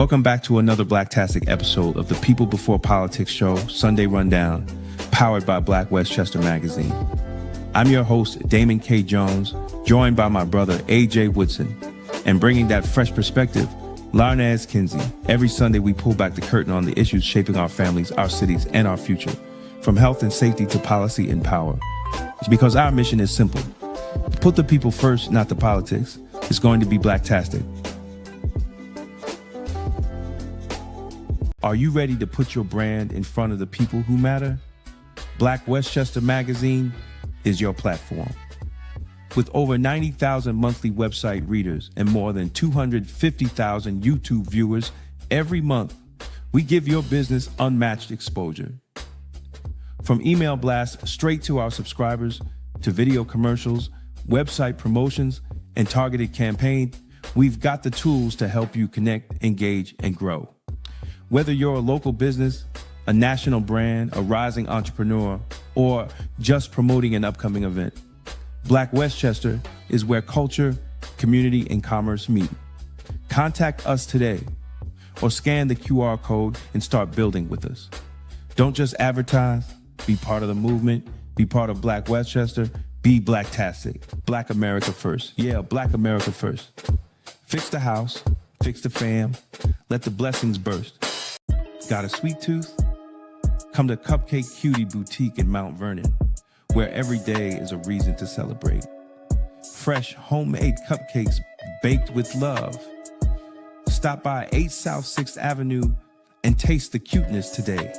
Welcome back to another Blacktastic episode of the People Before Politics show, Sunday Rundown, powered by Black Westchester Magazine. I'm your host, Damon K. Jones, joined by my brother, AJ Woodson, and bringing that fresh perspective, Larnaz Kinsey. Every Sunday, we pull back the curtain on the issues shaping our families, our cities, and our future, from health and safety to policy and power. It's because our mission is simple. Put the people first, not the politics. It's going to be Blacktastic. Are you ready to put your brand in front of the people who matter? Black Westchester Magazine is your platform. With over 90,000 monthly website readers and more than 250,000 YouTube viewers every month, we give your business unmatched exposure. From email blasts straight to our subscribers, to video commercials, website promotions, and targeted campaigns, we've got the tools to help you connect, engage, and grow. Whether you're a local business, a national brand, a rising entrepreneur, or just promoting an upcoming event, Black Westchester is where culture, community, and commerce meet. Contact us today or scan the QR code and start building with us. Don't just advertise, be part of the movement, be part of Black Westchester, be Blacktastic. Black America first. Yeah, Black America first. Fix the house, fix the fam, let the blessings burst. Got a sweet tooth? Come to Cupcake Cutie Boutique in Mount Vernon, where every day is a reason to celebrate. Fresh homemade cupcakes baked with love. Stop by 8 South 6th Avenue and taste the cuteness today.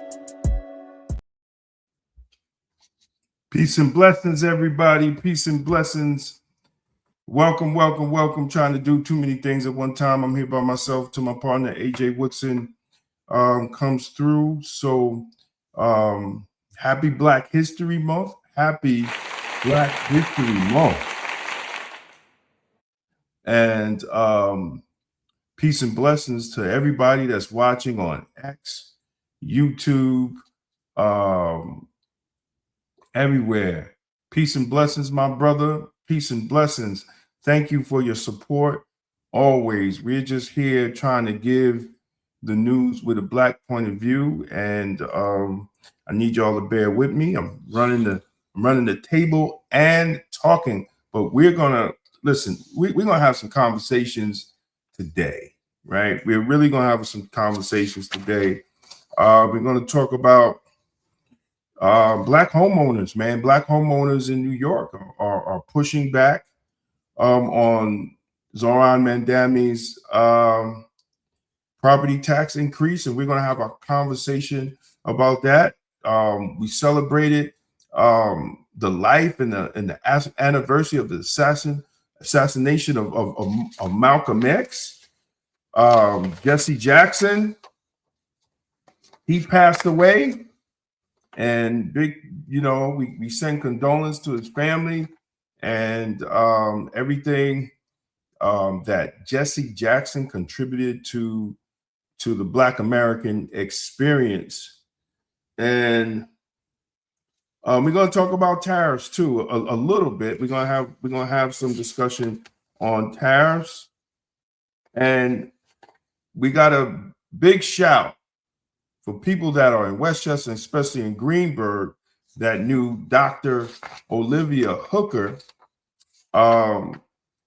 Peace and blessings, everybody. Peace and blessings. Welcome, welcome, welcome. Trying to do too many things at one time. I'm here by myself till my partner, AJ Woodson, comes through. So happy Black History Month. Happy Black History Month. And peace and blessings to everybody that's watching on X, YouTube, everywhere. Peace and blessings, my brother. Peace and blessings. Thank you for your support. Always. We're just here trying to give the news with a Black point of view, and I need y'all to bear with me. I'm running the table and talking, but we're gonna listen. We're gonna have some conversations today, right? We're really gonna have some conversations today. We're gonna talk about Black homeowners, man. Black homeowners in New York are pushing back on Zohran Mamdani's property tax increase, and we're going to have a conversation about that. We celebrated the life and the anniversary of the assassination of Malcolm X. Jesse Jackson, he passed away, and we send condolences to his family and everything that Jesse Jackson contributed to the Black American experience. And we're going to talk about tariffs too a little bit. We're going to have some discussion on tariffs, and we got a big shout for people that are in Westchester, especially in Greenburgh, that knew Dr. Olivia Hooker.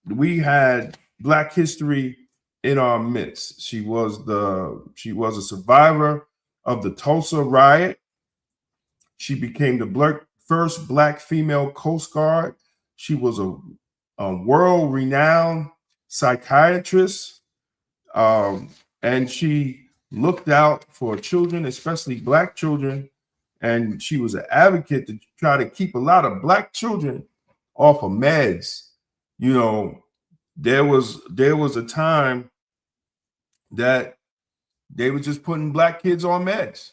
We had Black history in our midst. She was a survivor of the Tulsa riot. She became the first Black female Coast Guard. She was a world-renowned psychiatrist, and she looked out for children, especially Black children, and she was an advocate to try to keep a lot of Black children off of meds. There was a time that they were just putting Black kids on meds,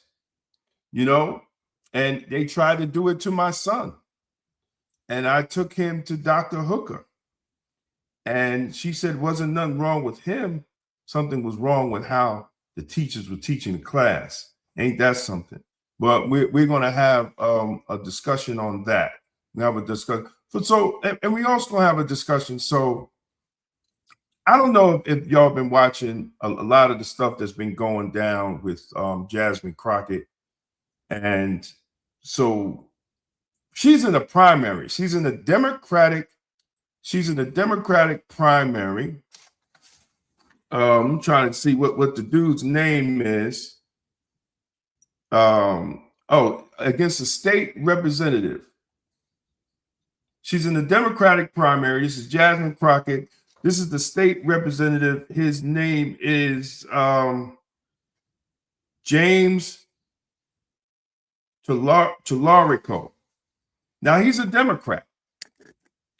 and they tried to do it to my son. And I took him to Dr. Hooker, and she said wasn't nothing wrong with him. Something was wrong with how the teachers were teaching the class. Ain't that something? But we're going to have a discussion on that. We have a discussion. And we also going to have a discussion. So I don't know if y'all been watching a lot of the stuff that's been going down with Jasmine Crockett. And so she's in a primary. She's in a Democratic primary. I'm trying to see what the dude's name is. Against a state representative. She's in the Democratic primary. This is Jasmine Crockett. This is the state representative. His name is James Tularico. Now he's a Democrat.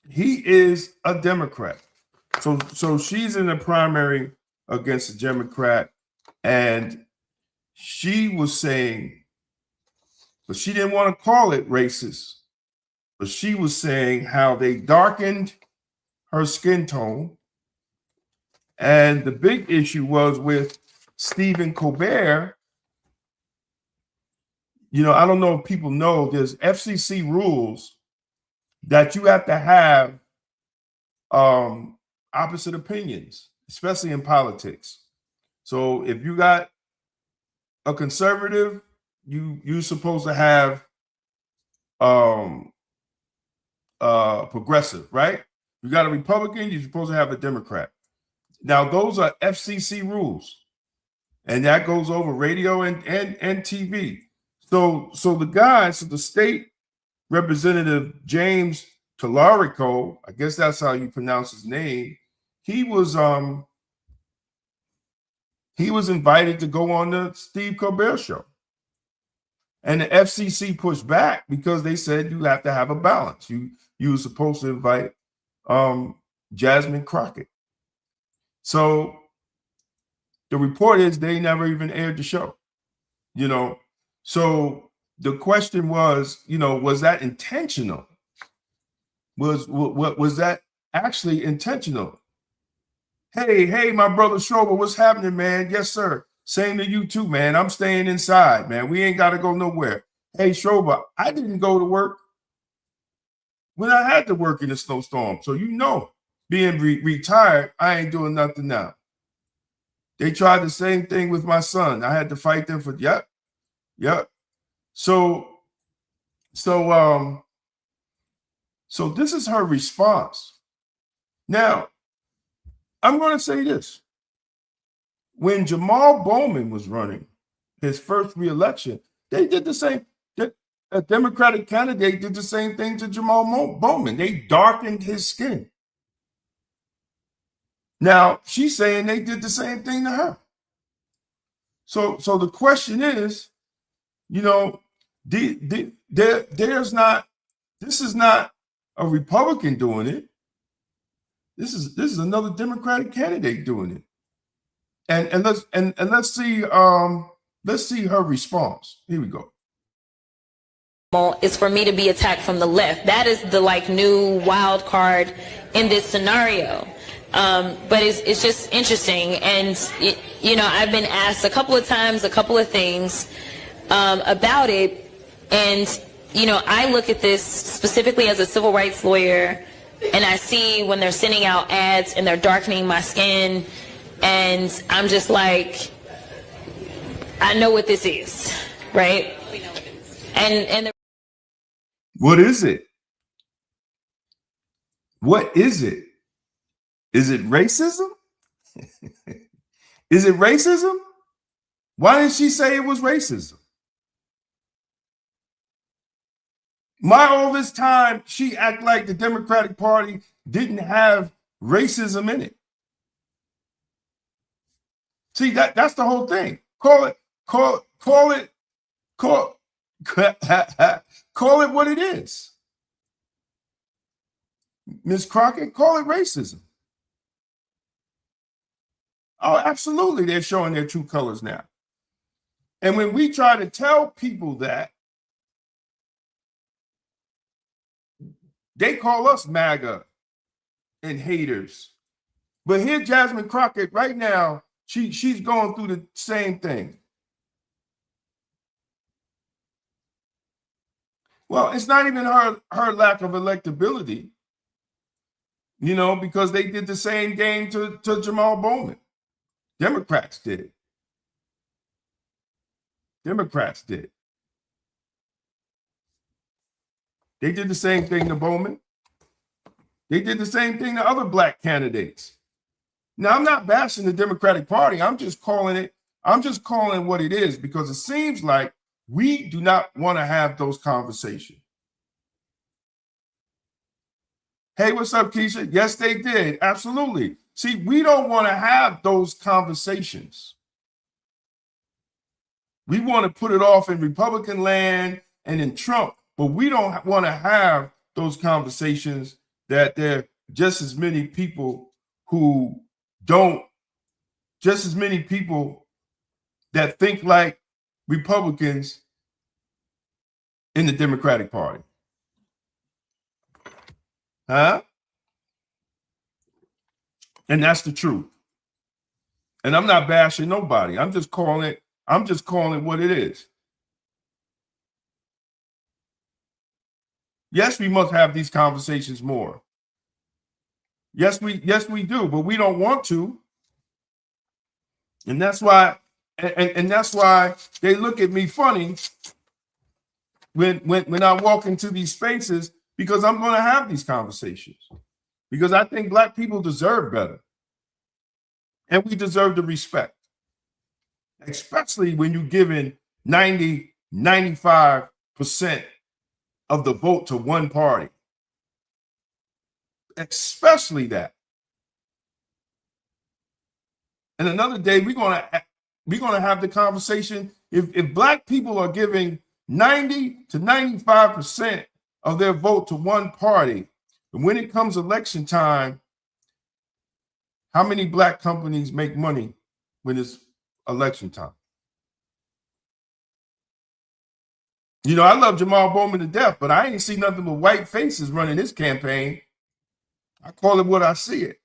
He is a Democrat. So she's in the primary against a Democrat, and she was saying, but she didn't want to call it racist, but she was saying how they darkened her skin tone. And the big issue was with Stephen Colbert. You know, I don't know if people know, there's FCC rules that you have to have opposite opinions, especially in politics. So if you got a conservative, you're supposed to have progressive, right? You got a Republican, you're supposed to have a Democrat. Now those are FCC rules, and that goes over radio and TV. So the state representative James Tularico, I guess that's how you pronounce his name, he was invited to go on the Steve Colbert show. And the FCC pushed back because they said you have to have a balance. You were supposed to invite Jasmine Crockett. So the report is they never even aired the show, you know. So the question was, you know, was that intentional? Was that actually intentional? Hey, my brother Schrober, what's happening, man? Yes, sir. Same to you too, man. I'm staying inside, man. We ain't got to go nowhere. Hey, Schrober, I didn't go to work when I had to work in the snowstorm. So, you know, being retired, I ain't doing nothing now. They tried the same thing with my son. I had to fight them for, yep. So this is her response. Now, I'm going to say this. When Jamal Bowman was running his first reelection, they did the same. A Democratic candidate did the same thing to Jamal Bowman. They darkened his skin. Now, she's saying they did the same thing to her. So the question is, you know, this is not a Republican doing it. This is another Democratic candidate doing it. And let's see her response. Here we go. Is for me to be attacked from the left. That is the new wild card in this scenario. But it's just interesting. And, you know, I've been asked a couple of times, a couple of things about it. And, you know, I look at this specifically as a civil rights lawyer, and I see when they're sending out ads and they're darkening my skin, and I'm just like, I know what this is, right? And what is it? What is it? Is it racism? Is it racism? Why didn't she say it was racism? All this time, she act like the Democratic Party didn't have racism in it. See, that's the whole thing. Call it what it is. Ms. Crockett, call it racism. Oh, absolutely, they're showing their true colors now. And when we try to tell people that, they call us MAGA and haters. But here, Jasmine Crockett, right now, she's going through the same thing. Well, it's not even her lack of electability. you know, because they did the same game to Jamal Bowman. Democrats did. Democrats did. They did the same thing to Bowman. They did the same thing to other black candidates. Now, I'm not bashing the Democratic Party. I'm just calling it what it is, because it seems like we do not want to have those conversations. Hey, what's up, Keisha? Yes, they did. Absolutely. See, we don't want to have those conversations. We want to put it off in Republican land and in Trump, but we don't want to have those conversations that there are just as many people who don't, just as many people that think like Republicans in the Democratic Party. Huh? And that's the truth. And I'm not bashing nobody. I'm just calling it what it is. Yes, we must have these conversations more. Yes, we do, but we don't want to. And that's why, and that's why they look at me funny when I walk into these spaces, because I'm going to have these conversations, because I think black people deserve better. And we deserve the respect, especially when you're giving 95% of the vote to one party. Especially that. And another day, we're gonna have the conversation. If black people are giving 90 to 95% of their vote to one party, and when it comes election time, how many black companies make money when it's election time? You know, I love Jamal Bowman to death, but I ain't see nothing but white faces running this campaign. I call it what I see it.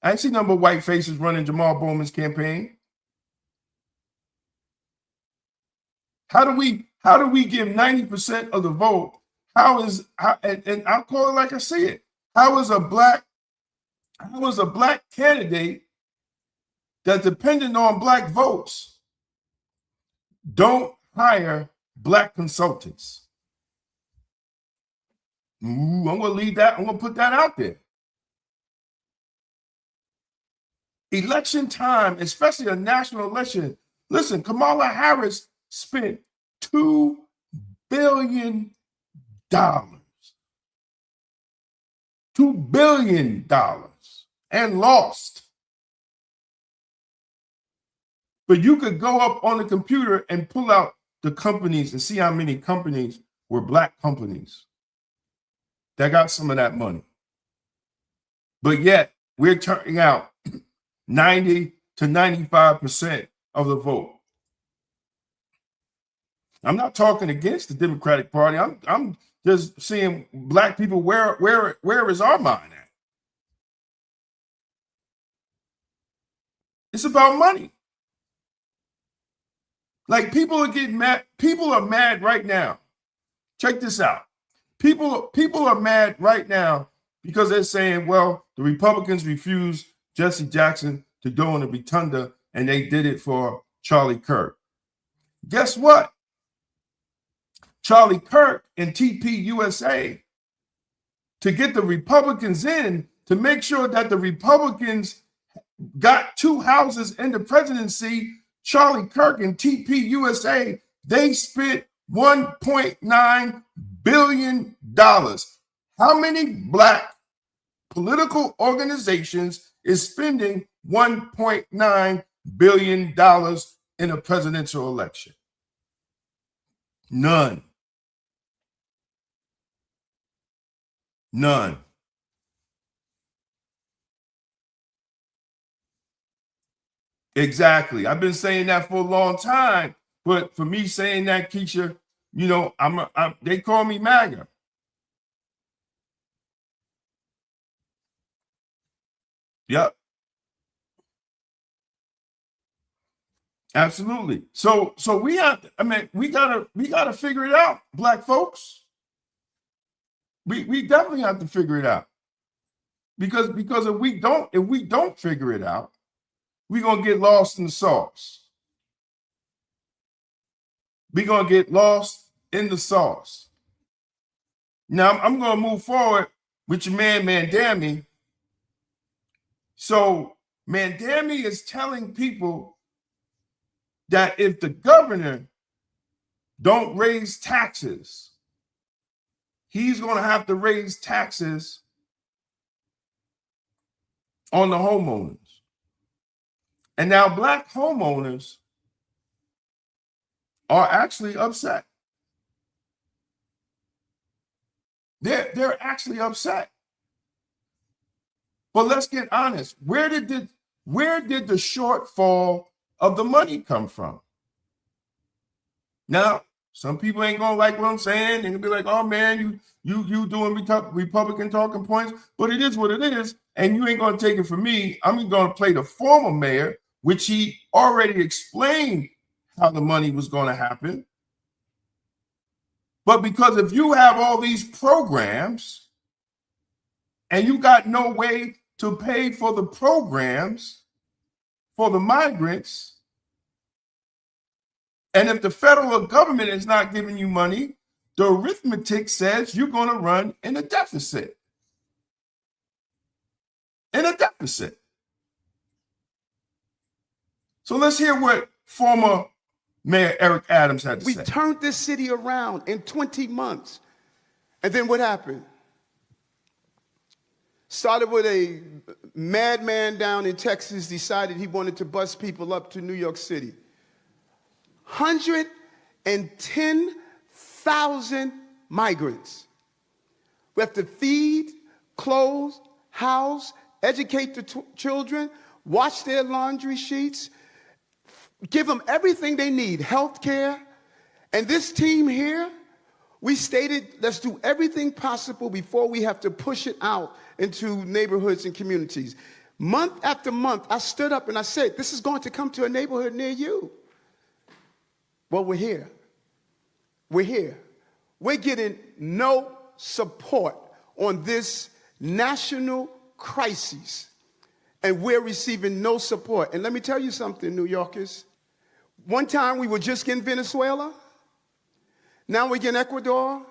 I ain't see nothing but white faces running Jamal Bowman's campaign. How do we give 90% of the vote? And I'll call it like I see it. How is a black candidate that, depending on black votes, don't hire black consultants? I'm going to leave that. I'm going to put that out there. Election time, especially a national election. Listen, Kamala Harris spent $2 billion. $2 billion and lost. But you could go up on the computer and pull out the companies and see how many companies were black companies that got some of that money. But yet we're turning out 90 to 95% of the vote. I'm not talking against the Democratic Party. I'm just seeing black people, where is our mind at? It's about money. Like, people are getting mad. People are mad right now. Check this out. People are mad right now because they're saying, well, the Republicans refused Jesse Jackson to go in the rotunda, and they did it for Charlie Kirk. Guess what? Charlie Kirk and TPUSA, to get the Republicans in, to make sure that the Republicans got 2 houses in the presidency, Charlie Kirk and TPUSA, they spent $1.9 billion. How many black political organizations is spending $1.9 billion in a presidential election? None. None. Exactly. I've been saying that for a long time, but for me saying that, Keisha, you know, they call me MAGA. Yep. Absolutely. So we gotta figure it out, black folks. We definitely have to figure it out. Because if we don't figure it out, we're gonna get lost in the sauce. We're gonna get lost in the sauce. Now I'm gonna move forward with your man Mamdani. So Mamdani is telling people that if the governor don't raise taxes, he's going to have to raise taxes on the homeowners. And now Black homeowners are actually upset. They're actually upset. But let's get honest. Where did the shortfall of the money come from? Now, some people ain't gonna like what I'm saying. They're gonna be like, "Oh man, you doing Republican talking points," but it is what it is, and you ain't gonna take it from me. I'm gonna play the former mayor, which he already explained how the money was gonna happen. But because if you have all these programs and you got no way to pay for the programs for the migrants, and if the federal government is not giving you money, the arithmetic says you're going to run in a deficit. In a deficit. So let's hear what former Mayor Eric Adams had to say. We turned this city around in 20 months. And then what happened? Started with a madman down in Texas decided he wanted to bus people up to New York City. 110,000 migrants. We have to feed, clothe, house, educate the children, wash their laundry sheets, give them everything they need, health care. And this team here, we stated, let's do everything possible before we have to push it out into neighborhoods and communities. Month after month, I stood up and I said, this is going to come to a neighborhood near you. Well, we're here. We're here. We're getting no support on this national crisis, and we're receiving no support. And let me tell you something, New Yorkers. One time we were just getting Venezuela. Now we're getting Ecuador.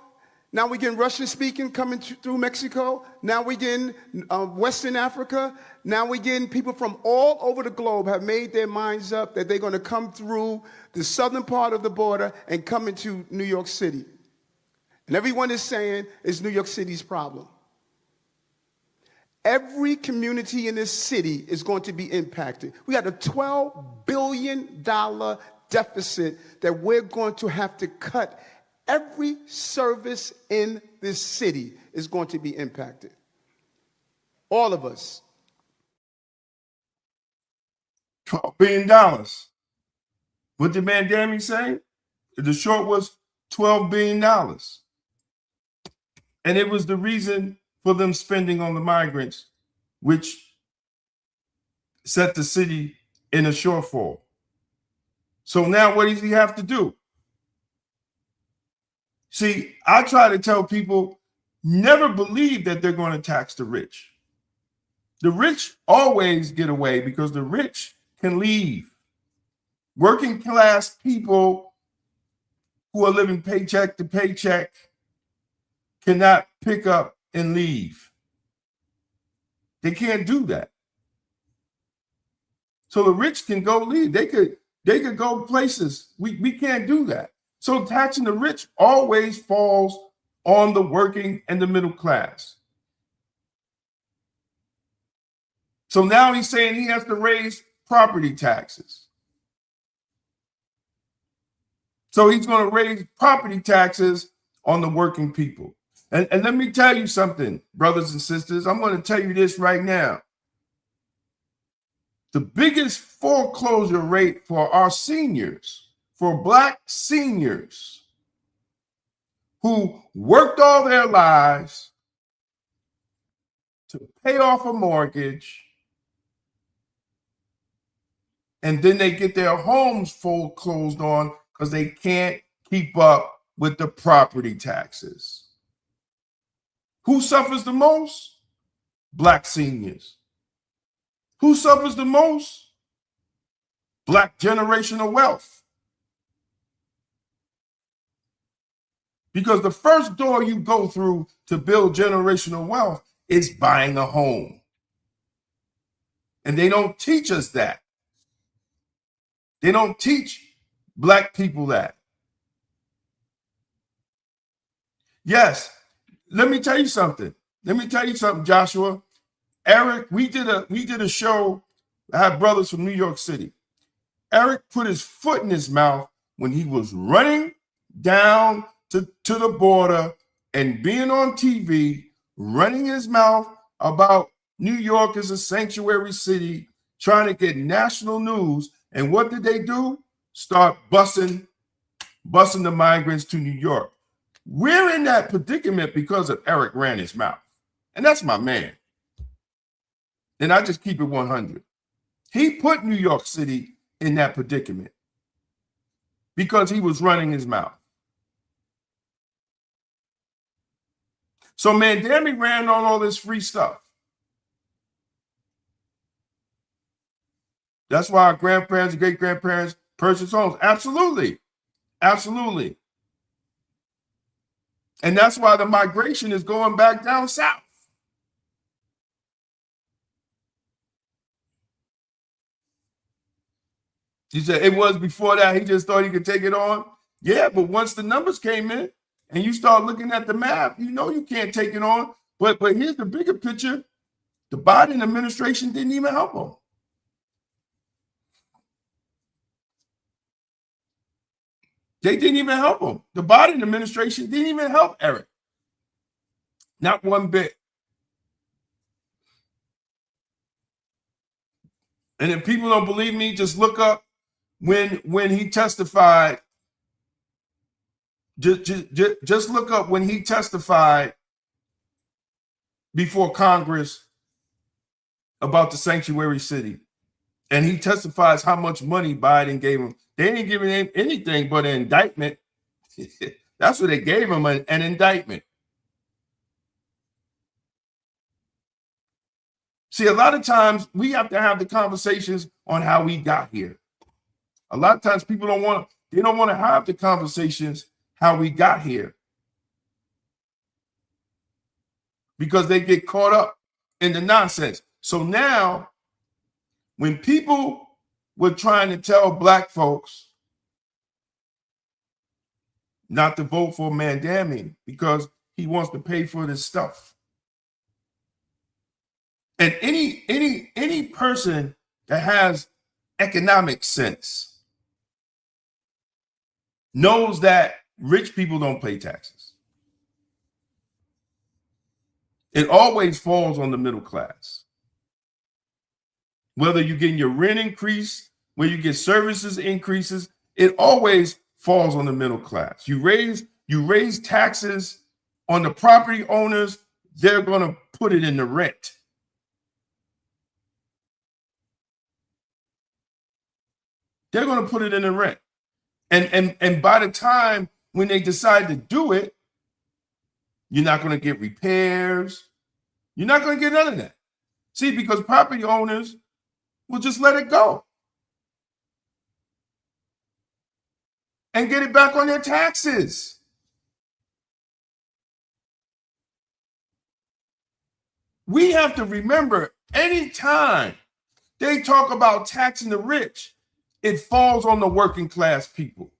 Now we're getting Russian-speaking coming through Mexico. Now we're getting Western Africa. Now we're getting people from all over the globe have made their minds up that they're going to come through the southern part of the border and come into New York City. And everyone is saying it's New York City's problem. Every community in this city is going to be impacted. We got a $12 billion deficit that we're going to have to cut. Every service in this city is going to be impacted. All of us. $12 billion. What did Mamdani say? The short was $12 billion. And it was the reason for them spending on the migrants, which set the city in a shortfall. So now what does he have to do? See, I try to tell people, never believe that they're going to tax the rich. The rich always get away because the rich can leave. Working class people who are living paycheck to paycheck cannot pick up and leave. They can't do that. So the rich can go leave. They could go places. We can't do that. So taxing the rich always falls on the working and the middle class. So now he's saying he has to raise property taxes. So he's going to raise property taxes on the working people. And let me tell you something, brothers and sisters. I'm going to tell you this right now. The biggest foreclosure rate for our seniors, for Black seniors who worked all their lives to pay off a mortgage, and then they get their homes foreclosed on because they can't keep up with the property taxes. Who suffers the most? Black seniors. Who suffers the most? Black generational wealth. Because the first door you go through to build generational wealth is buying a home. And they don't teach us that. They don't teach Black people that. Yes, let me tell you something. Joshua. Eric, we did a show. I had brothers from New York City. Eric put his foot in his mouth when he was running down to the border and being on TV, running his mouth about New York as a sanctuary city, trying to get national news. And what did they do? Start busing the migrants to New York. We're in that predicament because of Eric ran his mouth. And that's my man. And I just keep it 100. He put New York City in that predicament because he was running his mouth. So Mamdani ran on all this free stuff. That's why our grandparents and great-grandparents purchased homes. Absolutely. Absolutely. And that's why the migration is going back down south. You said it was before that, he just thought he could take it on. Yeah, but once the numbers came in and you start looking at the map, you know you can't take it on. But here's the bigger picture. The Biden administration didn't even help him. They didn't even help him. The Biden administration didn't even help Eric. Not one bit. And if people don't believe me, just look up when he testified. Just look up when he testified before Congress about the sanctuary city. And he testifies how much money Biden gave him. They didn't give him anything but an indictment. That's what they gave him, an indictment. See, a lot of times we have to have the conversations on how we got here. A lot of times people don't want to have the conversations how we got here because they get caught up in the nonsense. So now when people were trying to tell Black folks not to vote for Mamdani because he wants to pay for this stuff. And any person that has economic sense knows that rich people don't pay taxes. It always falls on the middle class. Whether you're getting your rent increase, whether you get services increases, it always falls on the middle class. You raise taxes on the property owners, they're going to put it in the rent. They're going to put it in the rent. And by the time when they decide to do it, you're not going to get repairs. You're not going to get none of that. See, because property owners will just let it go and get it back on their taxes. We have to remember, anytime they talk about taxing the rich, it falls on the working class people.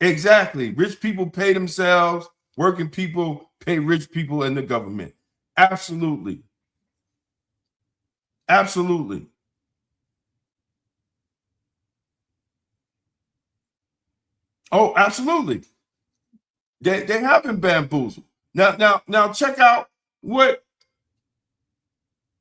Exactly. Rich people pay themselves. Working people pay rich people and the government. Absolutely. Absolutely. Oh, absolutely. They have been bamboozled. Now check out what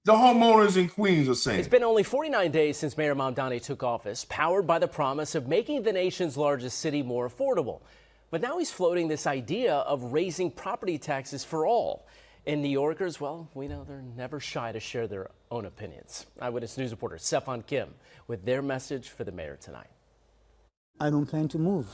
the homeowners in Queens are saying. It's been only 49 days since Mayor Mamdani took office, powered by the promise of making the nation's largest city more affordable. But now he's floating this idea of raising property taxes for all. And New Yorkers, well, we know they're never shy to share their own opinions. Eyewitness News reporter Stefan Kim with their message for the mayor tonight. I don't plan to move.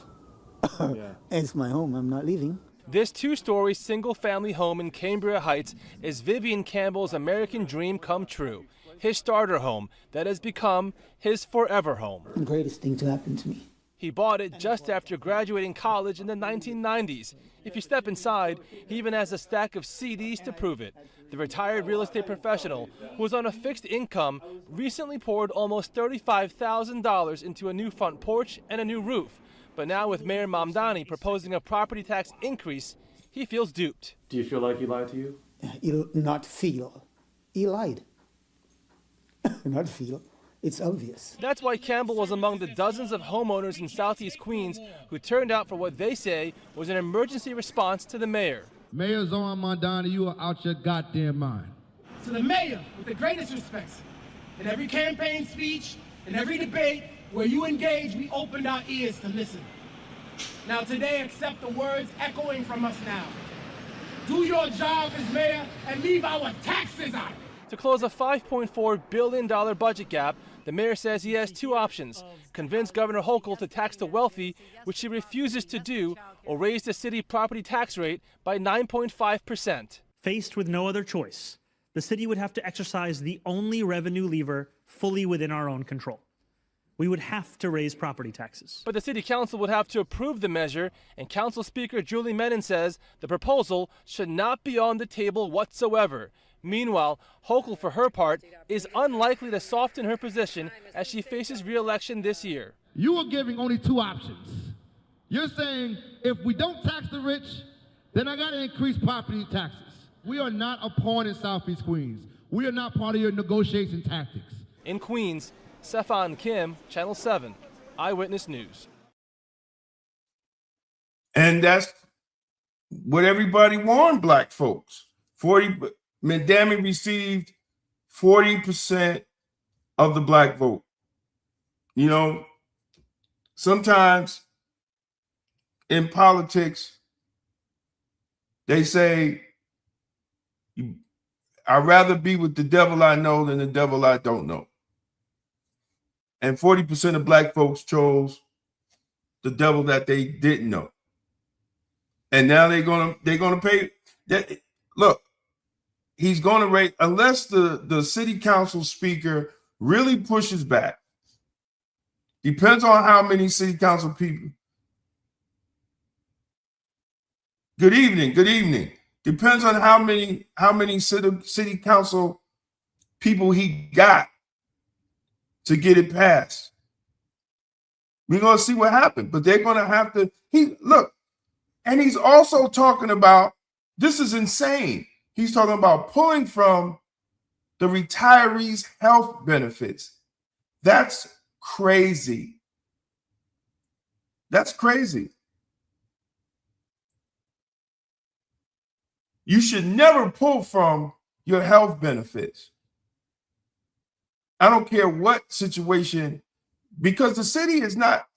It's my home. I'm not leaving. This two-story single-family home in Cambria Heights is Vivian Campbell's American dream come true. His starter home that has become his forever home. The greatest thing to happen to me. He bought it just after graduating college in the 1990s. If you step inside, he even has a stack of CDs to prove it. The retired real estate professional, who was on a fixed income, recently poured almost $35,000 into a new front porch and a new roof. But now with Mayor Mamdani proposing a property tax increase, he feels duped. Do you feel like he lied to you? He'll not feel. He lied. Not feel. It's obvious. That's why Campbell was among the dozens of homeowners in Southeast Queens who turned out for what they say was an emergency response to the mayor. Mayor Mamdani, you are out your goddamn mind. To the mayor, with the greatest respects, in every campaign speech, in every debate where you engage, we opened our ears to listen. Now today, accept the words echoing from us now. Do your job as mayor and leave our taxes out. To close a $5.4 billion budget gap, the mayor says he has two options: convince Governor Hochul to tax the wealthy, which he refuses to do, or raise the city property tax rate by 9.5%. Faced with no other choice, the city would have to exercise the only revenue lever fully within our own control. We would have to raise property taxes. But the city council would have to approve the measure, and Council Speaker Julie Menon says the proposal should not be on the table whatsoever. Meanwhile, Hochul, for her part, is unlikely to soften her position as she faces re-election this year. You are giving only two options. You're saying if we don't tax the rich, then I got to increase property taxes. We are not a pawn in Southeast Queens. We are not part of your negotiation tactics. In Queens, Sefan Kim, Channel 7, Eyewitness News. And that's what everybody warned black folks. Mamdani received 40% of the black vote. You know, sometimes in politics, they say, I'd rather be with the devil I know than the devil I don't know. And 40% of black folks chose the devil that they didn't know. And now they're gonna pay that. Look, he's gonna rate unless the city council speaker really pushes back. Depends on how many city council people. Good evening, good evening. Depends on how many city council people he got to get it passed. We're gonna see what happens, but they're gonna have to. And he's also talking about, this is insane. He's talking about pulling from the retirees' health benefits. That's crazy. That's crazy. You should never pull from your health benefits. I don't care what situation, because the city is not,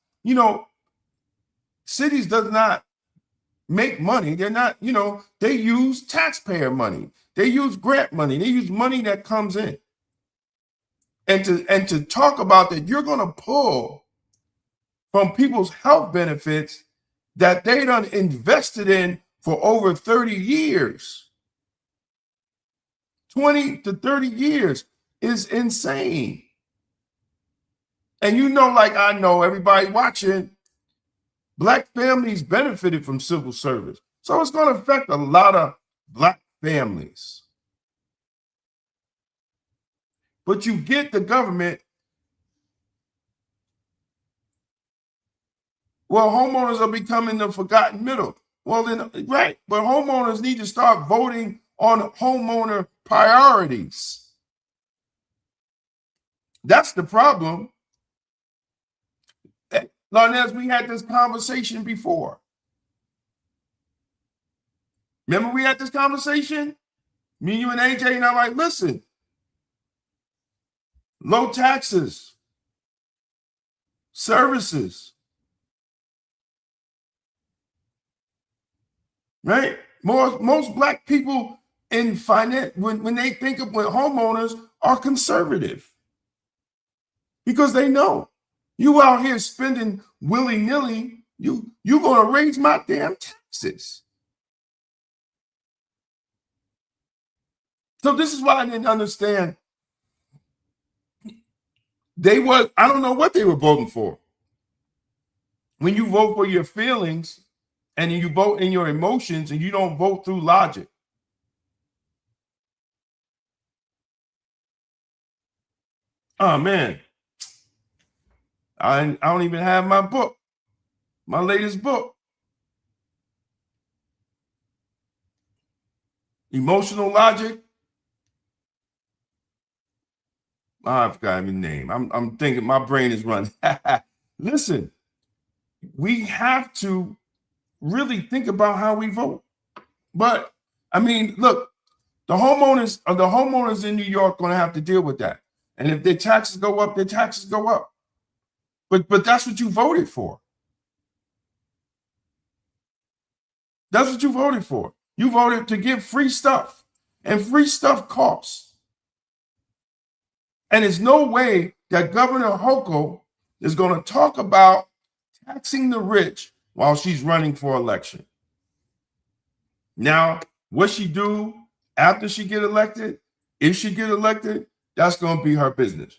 cities does not make money. They're not, they use taxpayer money. They use grant money. They use money that comes in. And to talk about that, you're going to pull from people's health benefits that they done invested in for over 30 years. 20 to 30 years is insane. And like I know, everybody watching, black families benefited from civil service. So it's going to affect a lot of black families. But you get the government. Well, homeowners are becoming the forgotten middle. Well, then, right. But homeowners need to start voting on homeowner priorities. That's the problem. Larnez, we had this conversation before. Remember we had this conversation? Me, you, and AJ, and I'm like, listen, low taxes, services, right? Most black people in finance, when they think of homeowners, are conservative because they know You out here spending willy-nilly, you gonna raise my damn taxes. So this is why I didn't understand. I don't know what they were voting for. When you vote for your feelings and you vote in your emotions and you don't vote through logic. Oh man. I don't even have my book, my latest book. Emotional logic. I forgot his name. I'm thinking my brain is running. Listen, we have to really think about how we vote. But I mean, look, the homeowners in New York going to have to deal with that. And if their taxes go up, their taxes go up. But that's what you voted for. That's what you voted for. You voted to give free stuff, and free stuff costs. And there's no way that Governor Hooker is going to talk about taxing the rich while she's running for election. Now, what she do after she get elected, if she get elected, that's going to be her business.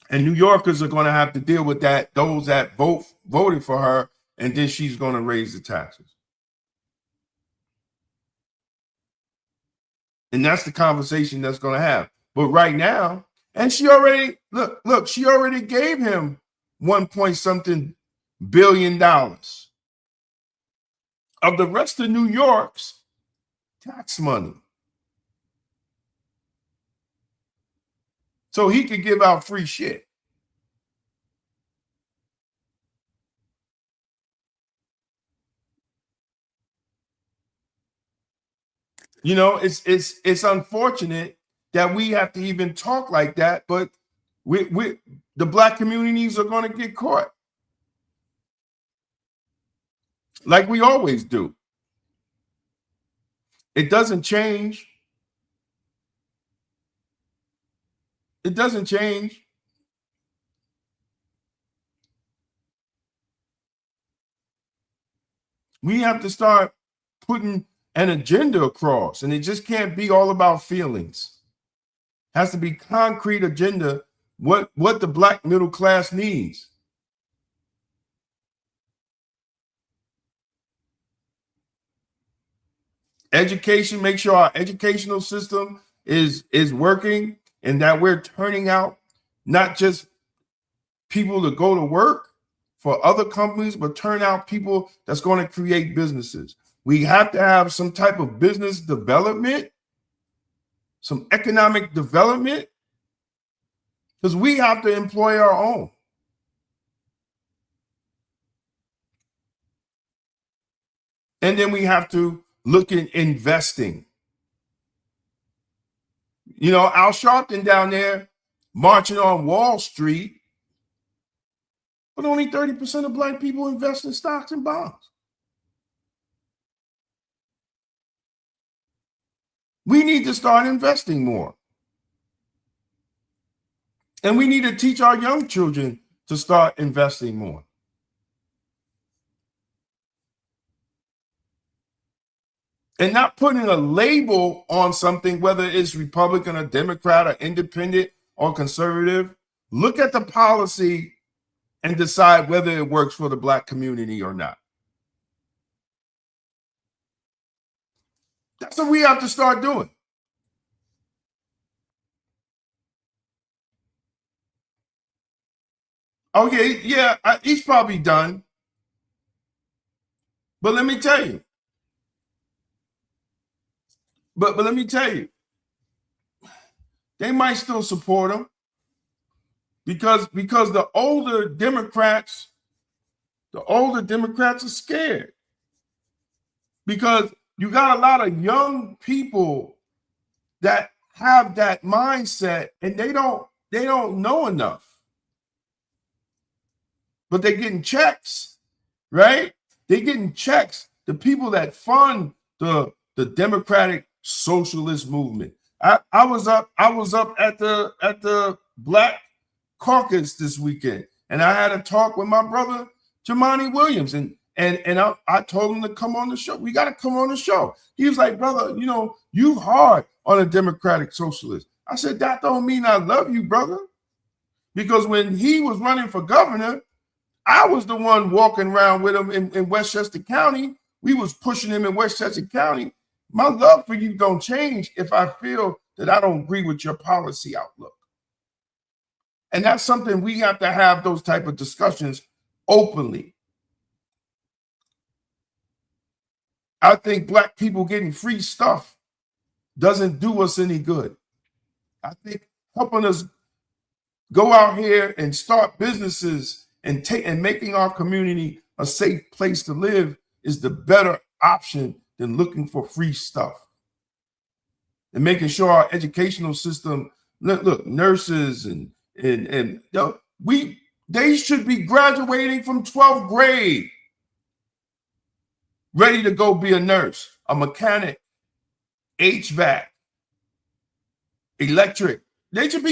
And New Yorkers are going to have to deal with that, those that voted for her, and then she's going to raise the taxes. And that's the conversation that's going to have. But right now, and she already, look, she already gave him $1.something billion of the rest of New York's tax money. So he could give out free shit. You know, it's unfortunate that we have to even talk like that, but the Black communities are going to get caught. Like we always do. It doesn't change. It doesn't change. We have to start putting an agenda across, and it just can't be all about feelings. It has to be concrete agenda, what the Black middle class needs. Education, make sure our educational system is working, and that we're turning out not just people to go to work for other companies, but turn out people that's going to create businesses. We have to have some type of business development, some economic development, because we have to employ our own. And then we have to look at investing. You know, Al Sharpton down there marching on Wall Street, but only 30% of Black people invest in stocks and bonds. We need to start investing more. And we need to teach our young children to start investing more. And not putting a label on something, whether it's Republican or Democrat or independent or conservative. Look at the policy and decide whether it works for the Black community or not. That's what we have to start doing. Okay, yeah, he's probably done. But let me tell you. But let me tell you, they might still support him because the older Democrats are scared, because you got a lot of young people that have that mindset, and they don't know enough, but they're getting checks, right? They're getting checks. The people that fund the Democratic Socialist movement. I was up at the Black caucus this weekend, and I had a talk with my brother Jamani Williams, and I told him to come on the show. We got to come on the show. He was like, brother, you know, you hard on a Democratic Socialist. I said, that don't mean I love you, brother. Because when he was running for governor, I was the one walking around with him in Westchester County. We was pushing him in Westchester County. My love for you don't change if I feel that I don't agree with your policy outlook. And that's something we have to have, those type of discussions openly. I think black people getting free stuff doesn't do us any good. I think helping us go out here and start businesses and making our community a safe place to live is the better option than looking for free stuff. And making sure our educational system, look, nurses and they should be graduating from 12th grade, ready to go be a nurse, a mechanic, HVAC, electric. They should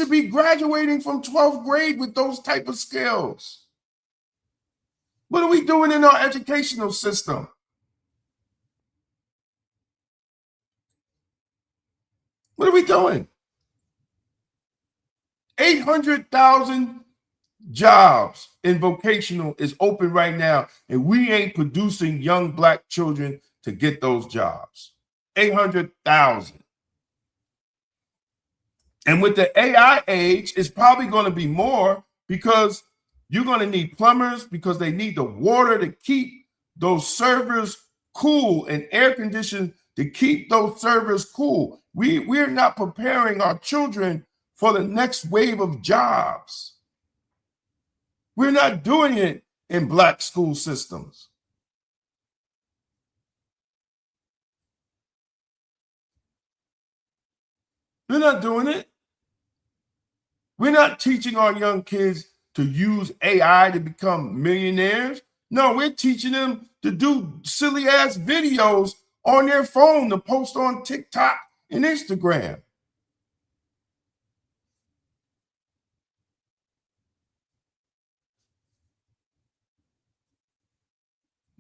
be graduating from 12th grade with those type of skills. What are we doing in our educational system? What are we doing? 800,000 jobs in vocational is open right now, and we ain't producing young black children to get those jobs. 800,000. And with the AI age, it's probably going to be more, because you're going to need plumbers, because they need the water to keep those servers cool and air conditioned to keep those servers cool. We're not preparing our children for the next wave of jobs. We're not doing it in black school systems. We're not doing it. We're not teaching our young kids to use AI to become millionaires. No, we're teaching them to do silly ass videos on their phone to post on TikTok and Instagram.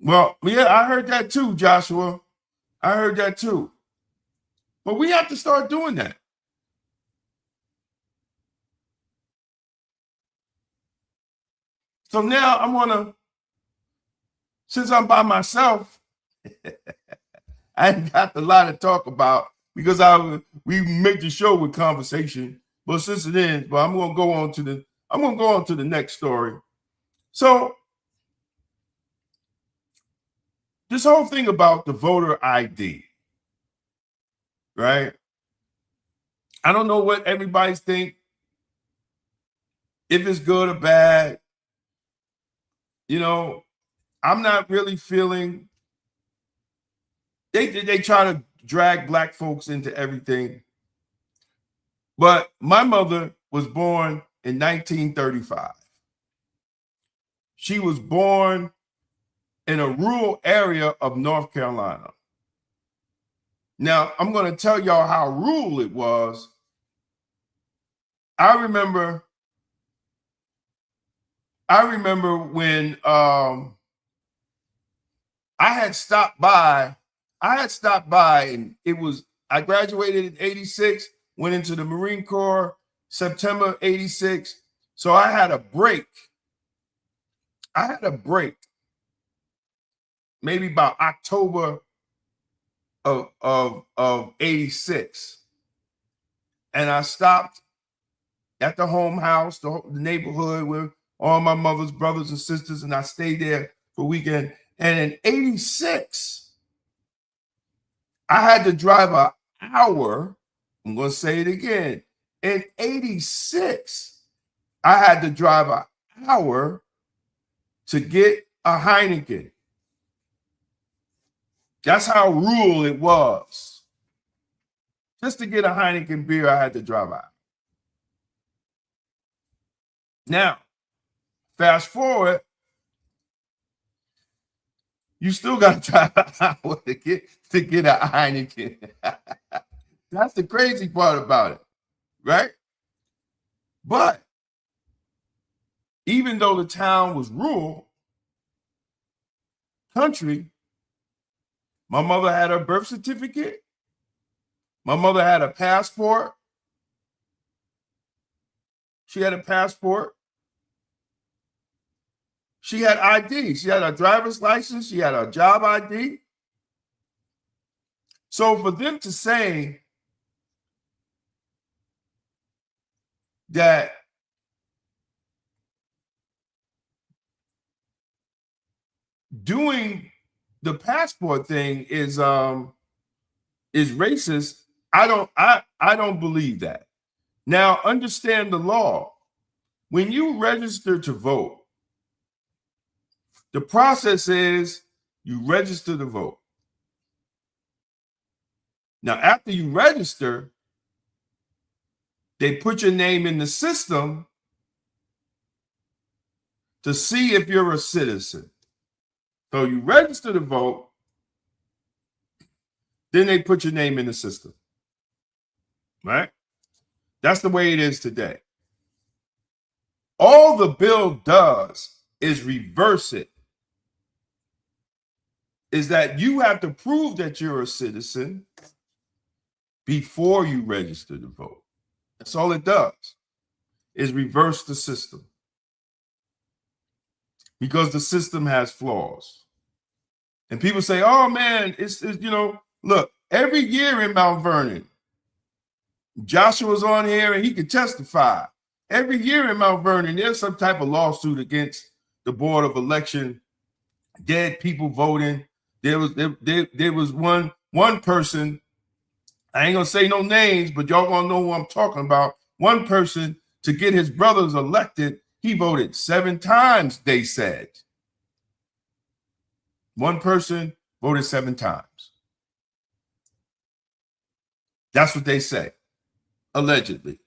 Well, yeah, I heard that too, Joshua. I heard that too. But we have to start doing that. So now I want to, since I'm by myself, I ain't got a lot to talk about, because we make the show with conversation. But since it ends, but I'm gonna go on to the next story. So this whole thing about the voter ID, right? I don't know what everybody's think, if it's good or bad. You know, I'm not really feeling, they try to drag black folks into everything. But my mother was born in 1935. She was born in a rural area of North Carolina. Now, I'm going to tell y'all how rural it was. I remember when I had stopped by and I graduated in 86, went into the Marine Corps, September 86. So I had a break. Maybe about October of 86. And I stopped at the home house, the neighborhood with all my mother's brothers and sisters, and I stayed there for a weekend. And in 86, I had to drive an hour. I'm going to say it again. In 86, I had to drive an hour to get a Heineken. That's how rural it was. Just to get a Heineken beer, I had to drive out. Now, fast forward, you still got to drive an hour to get a Heineken. That's the crazy part about it, right? But even though the town was rural country, my mother had her birth certificate. My mother had a passport. She had a passport. She had ID. She had a driver's license. She had a job ID. So for them to say that doing the passport thing is racist, I don't believe that. Now, understand the law. When you register to vote, the process is you register to vote. Now, after you register, they put your name in the system to see if you're a citizen. So you register to vote, then they put your name in the system, right? That's the way it is today. All the bill does is reverse it. Is that you have to prove that you're a citizen before you register to vote. That's all it does, is reverse the system. Because the system has flaws. And people say, oh man, it's look, every year in Mount Vernon, Joshua's on here and he could testify. Every year in Mount Vernon, there's some type of lawsuit against the Board of Election, dead people voting. There was one person, I ain't gonna say no names, but y'all gonna know who I'm talking about. One person, to get his brothers elected, he voted 7 times, they said. One person voted 7 times. That's what they say, allegedly.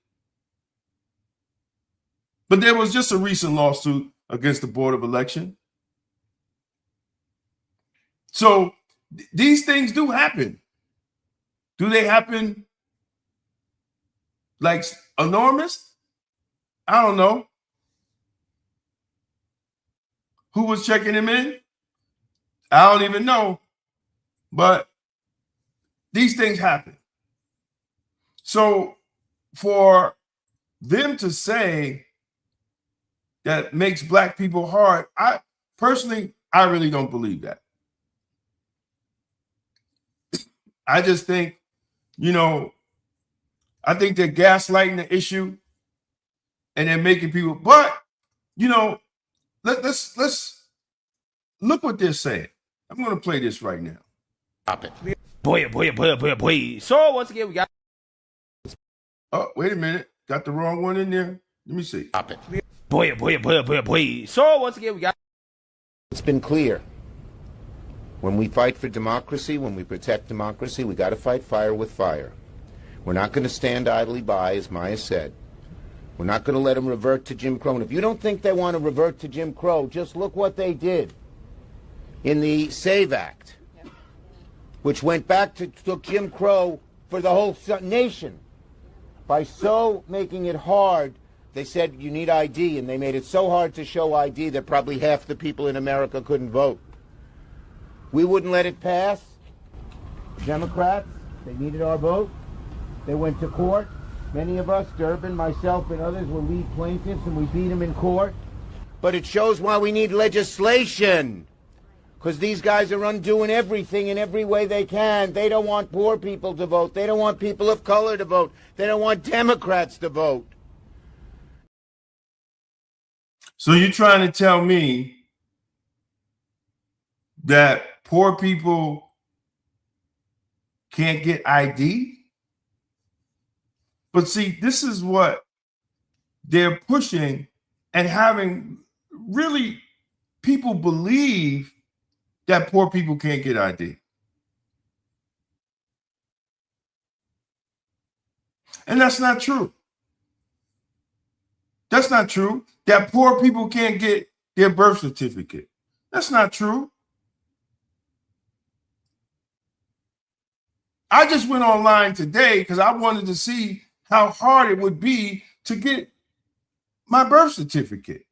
But there was just a recent lawsuit against the Board of Election. So these things do happen. Do they happen like enormous? I don't know. Who was checking him in? I don't even know. But these things happen. So for them to say that makes black people hard, I really don't believe that. I just think, I think they're gaslighting the issue and they're making people, but, let's look what they're saying. I'm going to play this right now. Stop it. Boy. So once again, we got. Oh, wait a minute. Got the wrong one in there. Let me see. Stop it. Boy. So once again, we got. It's been clear. When we fight for democracy, when we protect democracy, we got to fight fire with fire. We're not going to stand idly by, as Maya said. We're not going to let them revert to Jim Crow. And if you don't think they want to revert to Jim Crow, just look what they did in the SAVE Act, which went back to took Jim Crow for the whole nation. By so making it hard, they said you need ID, and they made it so hard to show ID that probably half the people in America couldn't vote. We wouldn't let it pass. Democrats, they needed our vote. They went to court. Many of us, Durbin, myself, and others were lead plaintiffs, and we beat them in court. But it shows why we need legislation. Because these guys are undoing everything in every way they can. They don't want poor people to vote. They don't want people of color to vote. They don't want Democrats to vote. So you're trying to tell me that poor people can't get ID? But see, this is what they're pushing and having really people believe that poor people can't get ID. And that's not true. That's not true. That poor people can't get their birth certificate. That's not true. I just went online today because I wanted to see how hard it would be to get my birth certificate.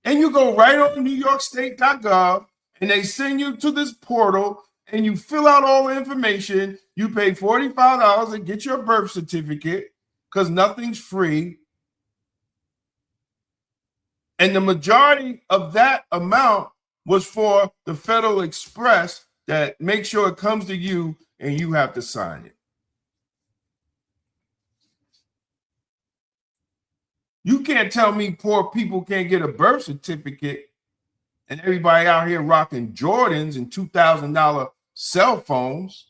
And you go right on NewYorkState.gov and they send you to this portal and you fill out all the information. You pay $45 and get your birth certificate because nothing's free. And the majority of that amount was for the Federal Express that makes sure it comes to you and you have to sign it. You can't tell me poor people can't get a birth certificate and everybody out here rocking Jordans and $2,000 cell phones.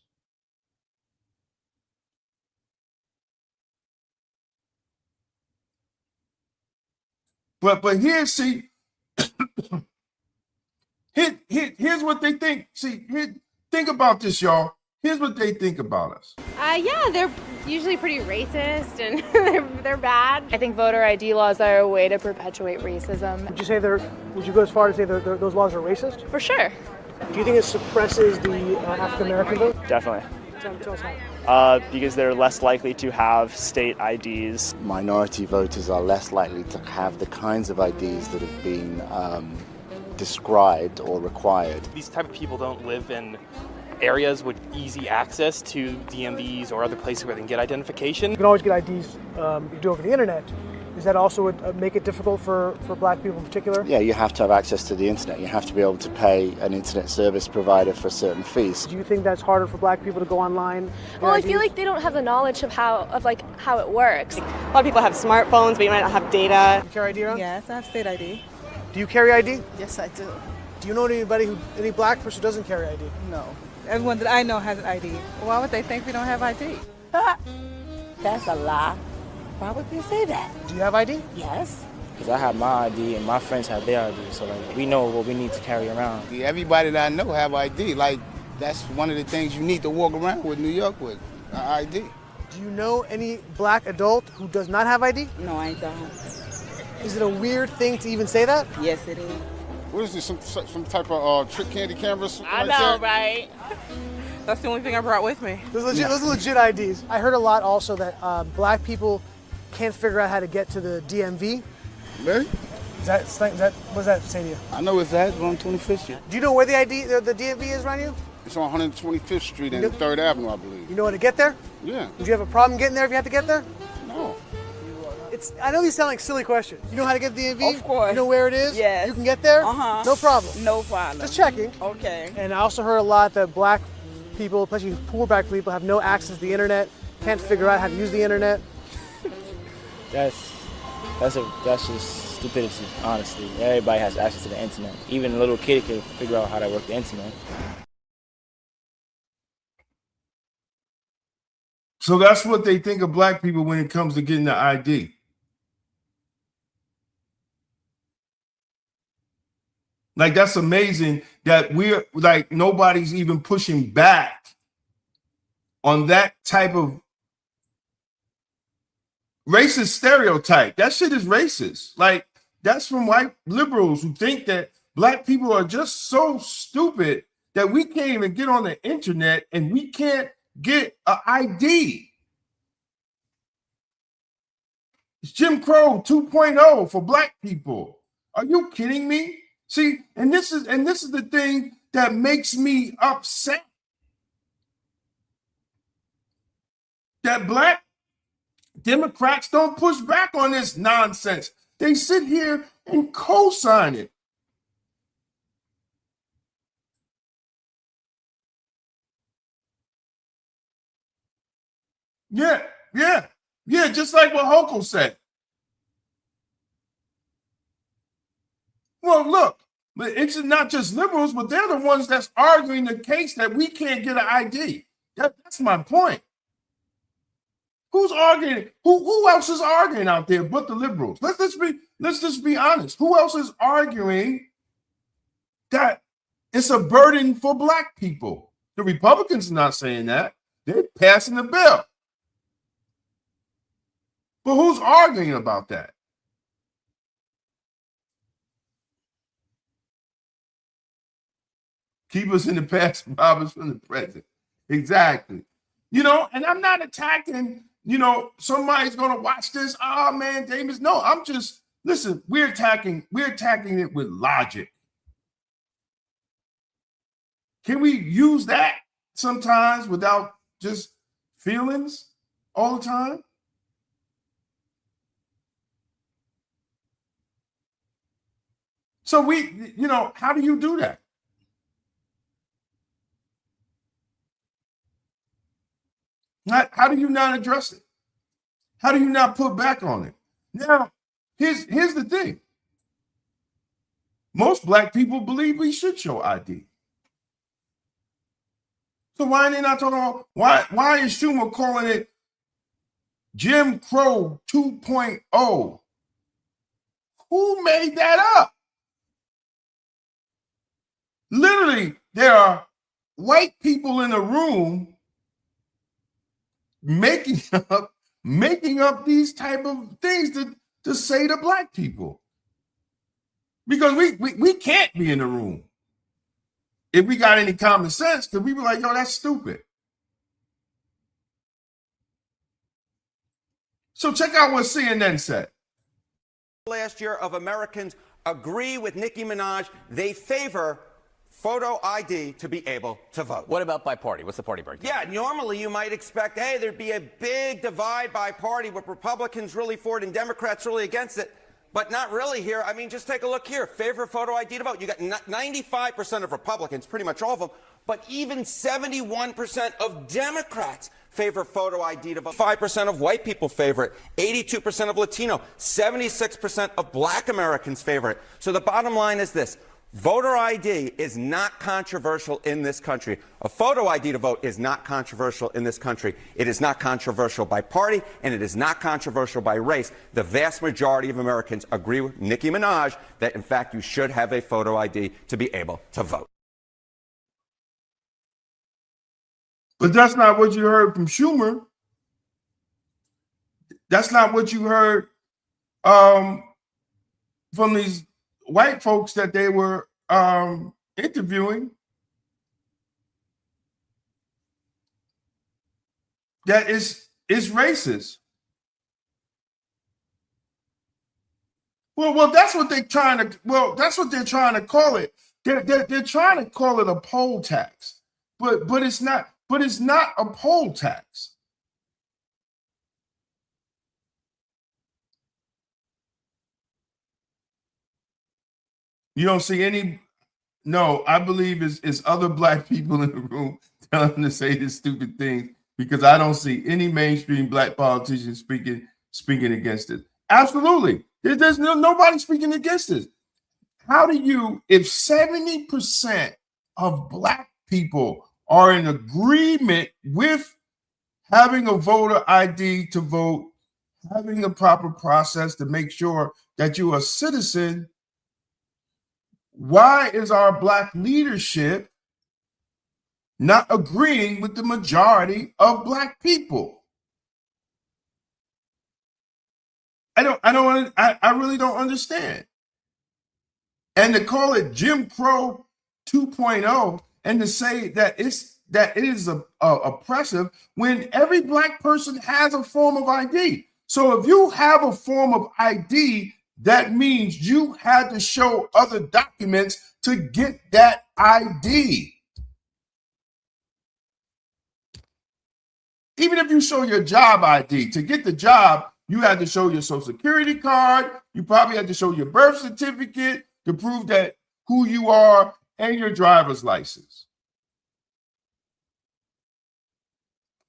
But here's, see, here's what they think. See, think about this, y'all. Here's what they think about us. Yeah, they're usually pretty racist and they're bad. I think voter ID laws are a way to perpetuate racism. Would you go as far to say those laws are racist? For sure. Do you think it suppresses the African American vote? Definitely. Tell us how. Because they're less likely to have state IDs. Minority voters are less likely to have the kinds of IDs that have been described or required. These type of people don't live in areas with easy access to DMVs or other places where they can get identification. You can always get IDs you do over the internet. Does that also make it difficult for black people in particular? Yeah, you have to have access to the internet. You have to be able to pay an internet service provider for certain fees. Do you think that's harder for black people to go online? Well, I feel like they don't have the knowledge of how it works. A lot of people have smartphones, but you might not have data. Do you carry ID around? Yes, I have state ID. Do you carry ID? Yes, I do. Do you know any black person who doesn't carry ID? No. Everyone that I know has an ID. Why would they think we don't have ID? That's a lie. Why would they say that? Do you have ID? Yes. Because I have my ID and my friends have their ID, so like we know what we need to carry around. Everybody that I know have ID. Like that's one of the things you need to walk around with New York with, ID. Do you know any black adult who does not have ID? No, I don't. Is it a weird thing to even say that? Yes, it is. What is this, some type of trick candy cameras? I know, right? That's the only thing I brought with me. Those are legit IDs. I heard a lot also that black people can't figure out how to get to the DMV. Really? What does that say to you? I know it's that, on 25th Street. Do you know where the DMV is around you? It's on 125th Street and 3rd Avenue, I believe. You know how to get there? Yeah. Would you have a problem getting there if you had to get there? No. I know these sound like silly questions. You know how to get to the DMV? Of course. You know where it is? Yes. You can get there? Uh-huh. No problem. No problem. Just checking. Okay. And I also heard a lot that black people, especially poor black people, have no access to the internet, can't figure out how to use the internet. That's just stupidity, honestly. Everybody has access to the internet. Even a little kid can figure out how to work the internet. So that's what they think of black people when it comes to getting the ID. Like, that's amazing that we're like, nobody's even pushing back on that type of racist stereotype. That shit is racist. Like, that's from white liberals who think that black people are just so stupid that we can't even get on the internet and we can't get an ID. It's Jim Crow 2.0 for black people. Are you kidding me? See, and this is the thing that makes me upset. That black Democrats don't push back on this nonsense. They sit here and co-sign it. Yeah, just like what Hochul said. Well, look, it's not just liberals, but they're the ones that's arguing the case that we can't get an ID. That's my point. Who's arguing? Who else is arguing out there but the liberals? Let's just be honest. Who else is arguing that it's a burden for black people? The Republicans are not saying that. They're passing the bill. But who's arguing about that? Keep us in the past, rob us from the present. Exactly. You know, and I'm not attacking you know, somebody's going to watch this. Oh man, Davis. No, I'm just, listen, we're attacking it with logic. Can we use that sometimes without just feelings all the time? So we, you know, how do you do that? How do you not address it? How do you not put back on it? Now, here's the thing. Most black people believe we should show ID. So why are they not talking about, why is Schumer calling it Jim Crow 2.0? Who made that up? Literally, there are white people in the room making up these type of things to say to black people. Because we can't be in the room if we got any common sense, because we be like, yo, that's stupid. So check out what CNN said. Last year of Americans agree with Nicki Minaj. They favor photo ID to be able to vote. What about by party? What's the party breakdown? Yeah, normally you might expect, hey, there'd be a big divide by party with Republicans really for it and Democrats really against it. But not really here. I mean, just take a look here. Favor photo ID to vote. You got 95% of Republicans, pretty much all of them, but even 71% of Democrats favor photo ID to vote. 5% of white people favor it. 82% of Latino. 76% of black Americans favor it. So the bottom line is this. Voter ID is not controversial in this country. A photo ID to vote is not controversial in this country. It is not controversial by party, and it is not controversial by race. The vast majority of Americans agree with Nicki Minaj that, in fact, you should have a photo ID to be able to vote. But that's not what you heard from Schumer. That's not what you heard from these white folks that they were interviewing. That is racist. Well, that's what they're trying to. Well, that's what they're trying to call it. They're trying to call it a poll tax, but it's not. But it's not a poll tax. You don't see any. No, I believe it's other black people in the room telling them to say this stupid thing, because I don't see any mainstream black politicians speaking against it. Absolutely. There's nobody speaking against this. How do you, if 70% of black people are in agreement with having a voter ID to vote, having the proper process to make sure that you're a citizen, why is our black leadership not agreeing with the majority of black people? I really don't understand. And to call it Jim Crow 2.0 and to say that it is oppressive when every black person has a form of ID. So if you have a form of ID, that means you had to show other documents to get that ID. Even if you show your job ID, to get the job, you had to show your social security card. You probably had to show your birth certificate to prove that who you are, and your driver's license.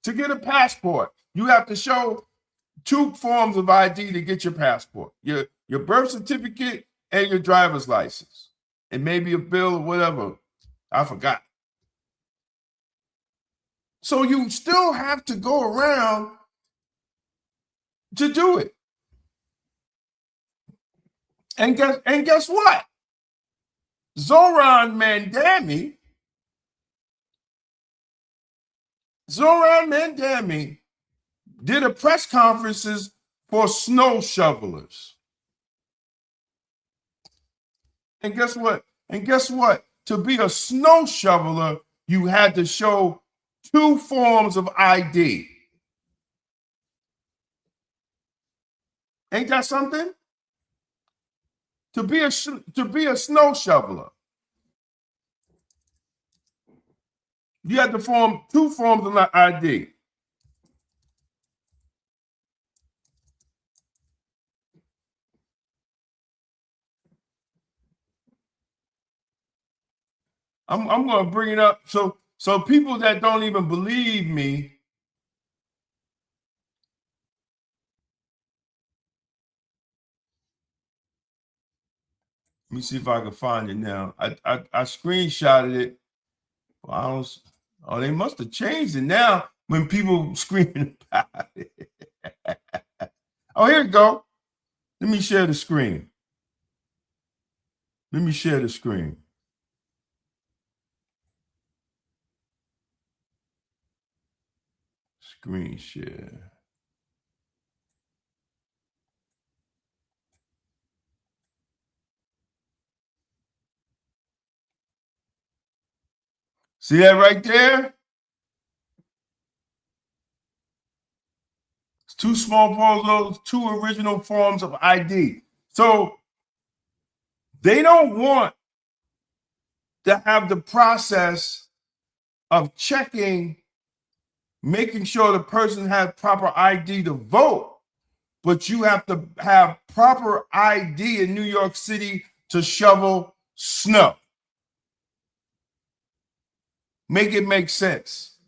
To get a passport, you have to show 2 forms of ID to get your passport, your birth certificate and your driver's license, and maybe a bill or whatever. I forgot. So you still have to go around to do it. And guess what? Zoran Mamdani did a press conferences for snow shovelers. And guess what? To be a snow shoveler, you had to show 2 forms of ID. Ain't that something? To be a snow shoveler, you have to form 2 forms of ID. I'm going to bring it up so people that don't even believe me. Let me see if I can find it now. I screenshotted it. Well, I don't. Oh, they must have changed it now when people screaming about it. Oh, here we go. Let me share the screen. Let me share the screen. Screen share. See that right there? It's 2 small photos, 2 original forms of ID. So they don't want to have the process of checking, making sure the person has proper ID to vote, but you have to have proper ID in New York City to shovel snow. Make it make sense.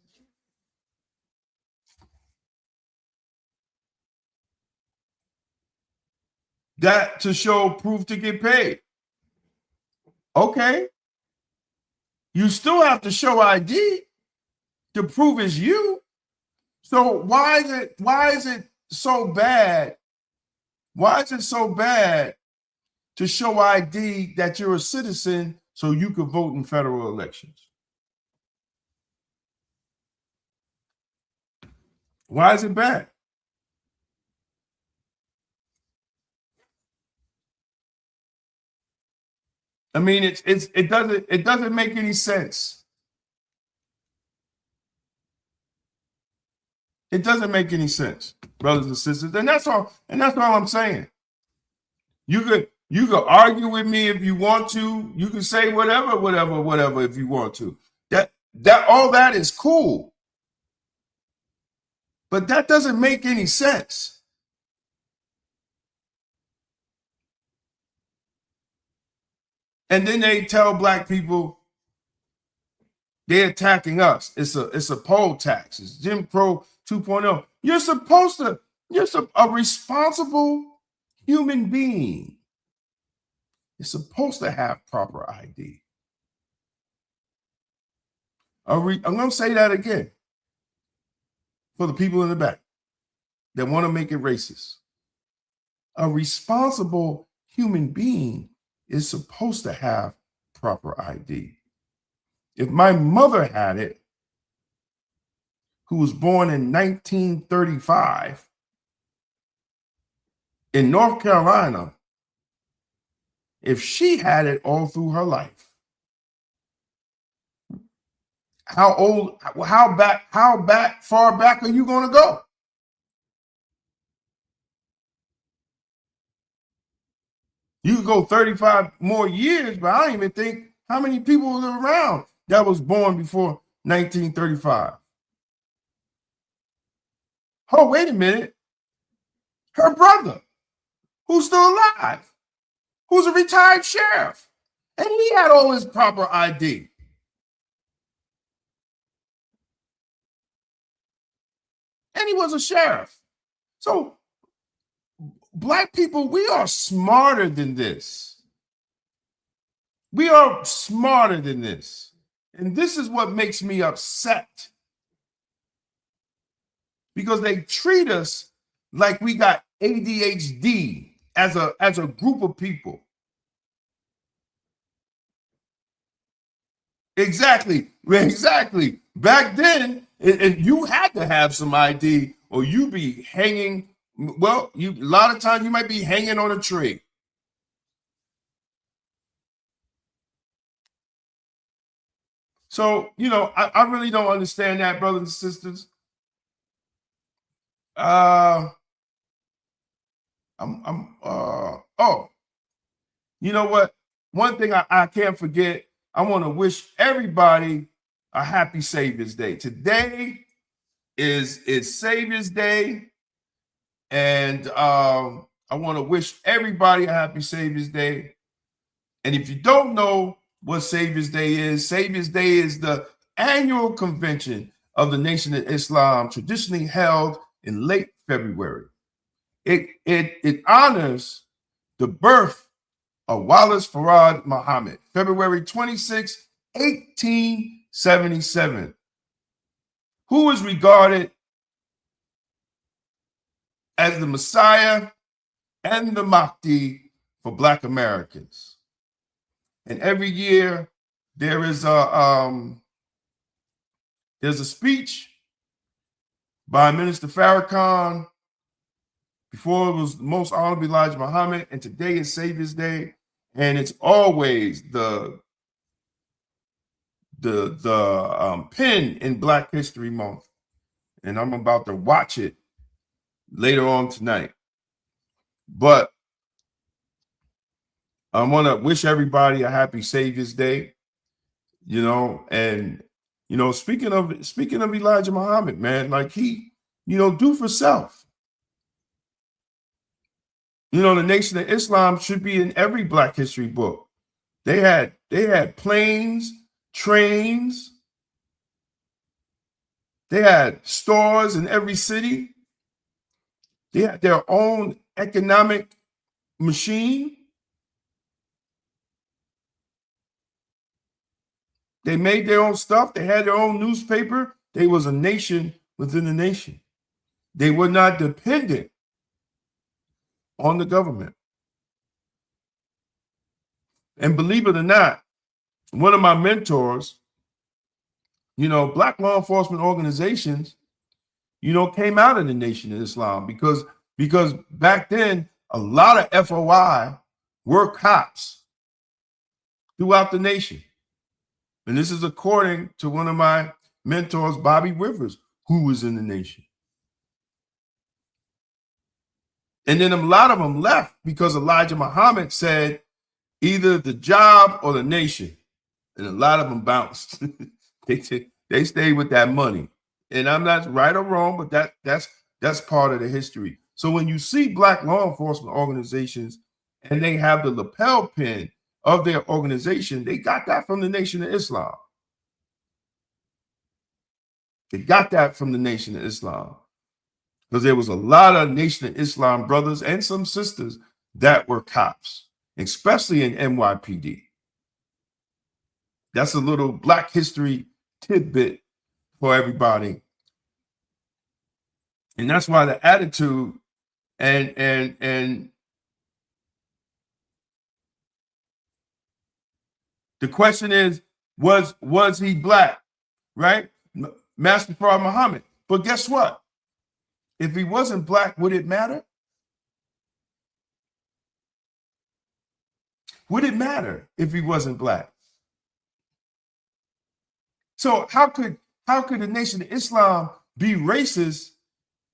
That to show proof to get paid. Okay. You still have to show ID to prove it's you. So why is it so bad? Why is it so bad to show ID that you're a citizen so you could vote in federal elections? Why is it bad? I mean, it doesn't make any sense. It doesn't make any sense, brothers and sisters. And that's all I'm saying. You could argue with me if you want to. You can say whatever if you want to. That all that is cool. But that doesn't make any sense. And then they tell black people they're attacking us. It's a poll tax. It's Jim Crow 2.0. You're a responsible human being. You're supposed to have proper ID. I'm going to say that again for the people in the back that want to make it racist. A responsible human being is supposed to have proper ID. If my mother had it, who was born in 1935 in North Carolina, if she had it all through her life, how far back are you going to go? You could go 35 more years, but I don't even think how many people were around that was born before 1935. Oh, wait a minute. Her brother, who's still alive, who's a retired sheriff, and he had all his proper ID. And he was a sheriff. So black people, we are smarter than this. We are smarter than this. And this is what makes me upset. Because they treat us like we got ADHD as a group of people. Exactly. Back then, you had to have some ID or you be hanging. Well, a lot of times you might be hanging on a tree. So, I really don't understand that, brothers and sisters. I Oh, you know what? One thing I can't forget, I want to wish everybody a happy Savior's Day. Today is Savior's Day, and I want to wish everybody a happy Savior's Day. And if you don't know what Savior's Day is the annual convention of the Nation of Islam, traditionally held in late February. It honors the birth of Wallace Farad Muhammad, February 26, 1877, who is regarded as the Messiah and the Mahdi for Black Americans. And every year there's a speech by Minister Farrakhan before it was the Most Honorable Elijah Muhammad, and today is Savior's Day, and it's always the pin in Black History Month, and I'm about to watch it later on tonight. But I want to wish everybody a happy Savior's Day, you know, and you know, speaking of Elijah Muhammad, man, like he, you know, do for self. You know, the Nation of Islam should be in every Black history book. They had planes, trains, they had stores in every city. They had their own economic machine. They made their own stuff. They had their own newspaper. They was a nation within the nation. They were not dependent on the government. And believe it or not, one of my mentors, you know, Black law enforcement organizations, you know, came out of the Nation of Islam because back then a lot of FOI were cops throughout the nation. And this is according to one of my mentors, Bobby Rivers, who was in the nation. And then a lot of them left because Elijah Muhammad said either the job or the nation. And a lot of them bounced. They stayed with that money. And I'm not right or wrong, but that's part of the history. So when you see Black law enforcement organizations and they have the lapel pin of their organization, they got that from the Nation of Islam. They got that from the Nation of Islam. Because there was a lot of Nation of Islam brothers and some sisters that were cops, especially in NYPD. That's a little Black history tidbit for everybody. And that's why the attitude and the question is, was he Black, right? Master Farad Muhammad. But guess what? If he wasn't Black, would it matter? Would it matter if he wasn't Black? So how could the Nation of Islam be racist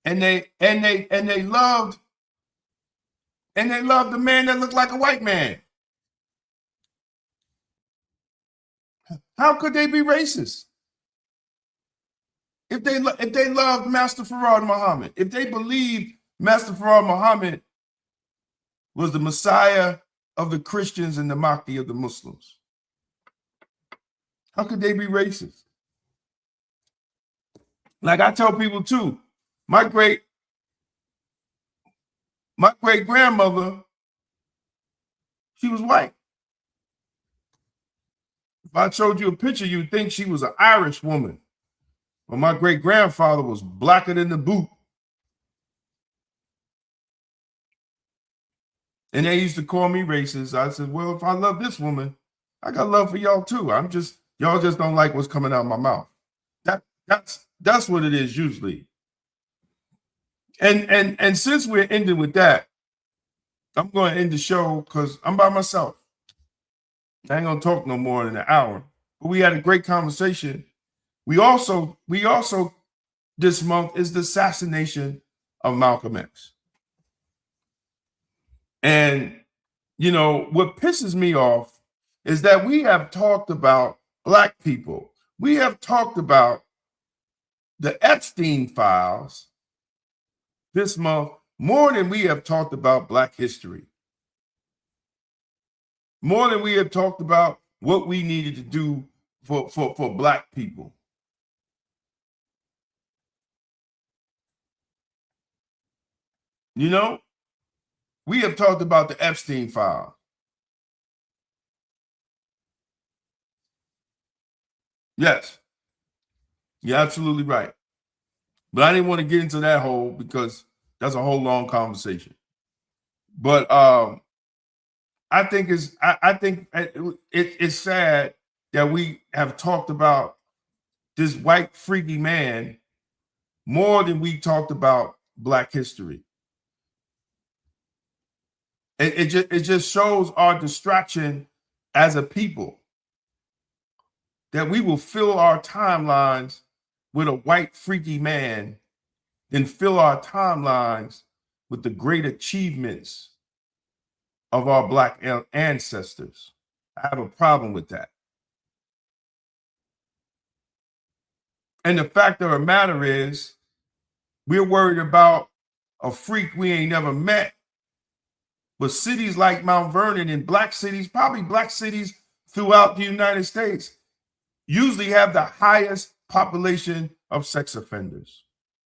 and they loved the man that looked like a white man? How could they be racist? If they loved Master Farad Muhammad, if they believed Master Farad Muhammad was the Messiah of the Christians and the Mahdi of the Muslims, how could they be racist? Like I tell people too, my great grandmother, she was white. If I showed you a picture, you'd think she was an Irish woman. But my great grandfather was blacker than the boot. And they used to call me racist. I said, well, if I love this woman, I got love for y'all too. Y'all just don't like what's coming out of my mouth. That's what it is usually. And since we're ending with that, I'm going to end the show because I'm by myself. I ain't gonna talk no more than an hour. But we had a great conversation. We also this month is the assassination of Malcolm X. And, you know, what pisses me off is that we have talked about Black people. We have talked about the Epstein files this month more than we have talked about Black history. More than we have talked about what we needed to do for Black people. You know, we have talked about the Epstein file. Yes, you're absolutely right. But I didn't want to get into that whole because that's a whole long conversation. But I think it's sad that we have talked about this white freaky man more than we talked about Black history. It just shows our distraction as a people, that we will fill our timelines with a white freaky man than fill our timelines with the great achievements of our Black ancestors. I have a problem with that. And the fact of the matter is, we're worried about a freak we ain't never met. But cities like Mount Vernon and Black cities, probably Black cities throughout the United States, usually have the highest population of sex offenders.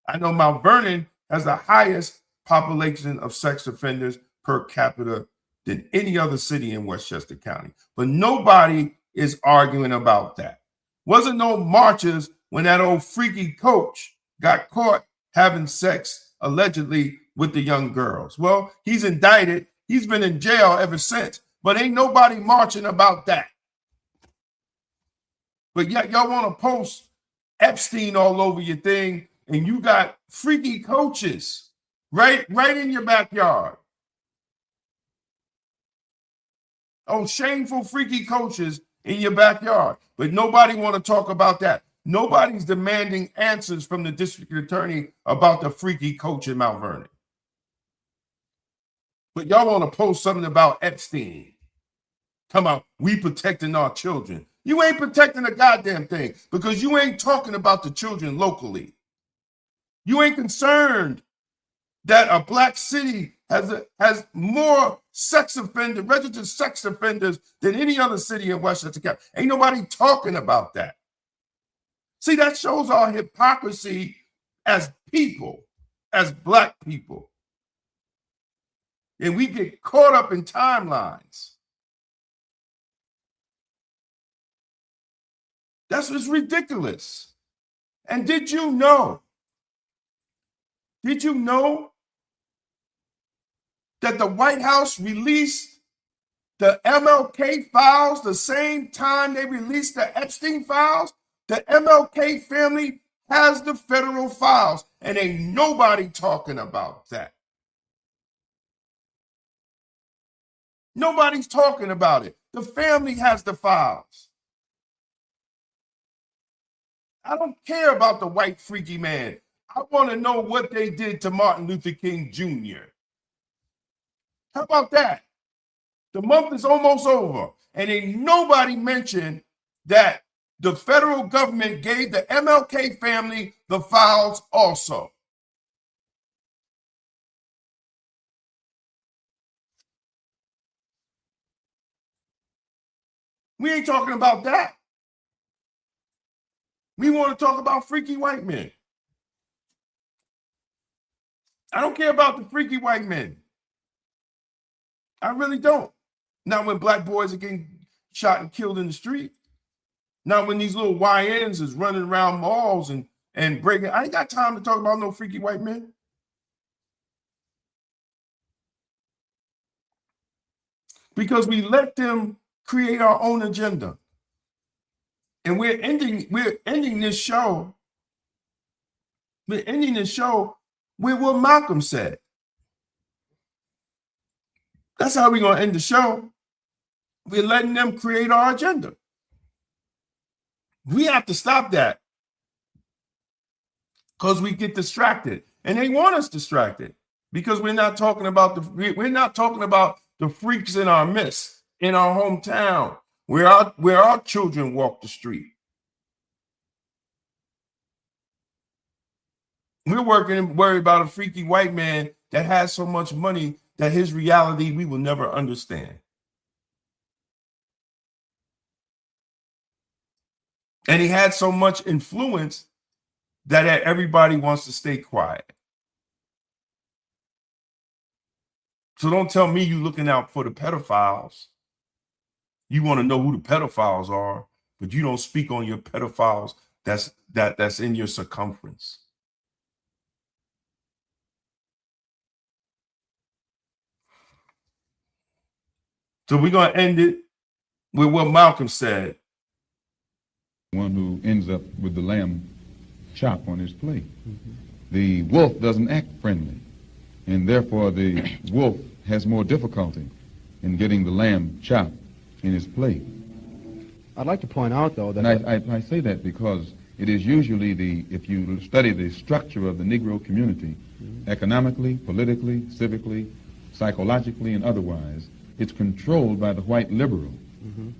I know Mount Vernon has the highest population of sex offenders per capita than any other city in Westchester County. But nobody is arguing about that. Wasn't no marches when that old freaky coach got caught having sex allegedly with the young girls. Well, he's indicted. He's been in jail ever since. But ain't nobody marching about that. But yet y'all want to post Epstein all over your thing, and you got freaky coaches right in your backyard. Oh, shameful freaky coaches in your backyard. But nobody want to talk about that. Nobody's demanding answers from the district attorney about the freaky coach in Mount Vernon. But y'all want to post something about Epstein. Come on, we protecting our children. You ain't protecting a goddamn thing because you ain't talking about the children locally. You ain't concerned that a Black city has more registered sex offenders than any other city in Westchester County. Ain't nobody talking about that. See, that shows our hypocrisy as people, as Black people. And we get caught up in timelines. That's what's ridiculous. And did you know that the White House released the MLK files the same time they released the Epstein files? The MLK family has the federal files, and ain't nobody talking about that. Nobody's talking about it. The family has the files. I don't care about the white freaky man. I want to know what they did to Martin Luther King Jr. How about that? The month is almost over, and ain't nobody mentioned that the federal government gave the MLK family the files also. We ain't talking about that. We want to talk about freaky white men. I don't care about the freaky white men. I really don't. Not when Black boys are getting shot and killed in the street. Not when these little YNs is running around malls and breaking. I ain't got time to talk about no freaky white men. Because we let them create our own agenda. And we're ending this show. We're ending this show with what Malcolm said. That's how we're going to end the show. We're letting them create our agenda. We have to stop that because we get distracted. And they want us distracted because we're not talking about the freaks in our midst, in our hometown, where our children walk the street. We're worried about a freaky white man that has so much money that his reality we will never understand. And he had so much influence that everybody wants to stay quiet. So don't tell me you're looking out for the pedophiles. You want to know who the pedophiles are, but you don't speak on your pedophiles that's in your circumference. So we're going to end it with what Malcolm said. One who ends up with the lamb chop on his plate. The wolf doesn't act friendly, and therefore the wolf has more difficulty in getting the lamb chop in his plate. I'd like to point out, though, that... I say that because it is usually if you study the structure of the Negro community, economically, politically, civically, psychologically, and otherwise, it's controlled by the white liberal,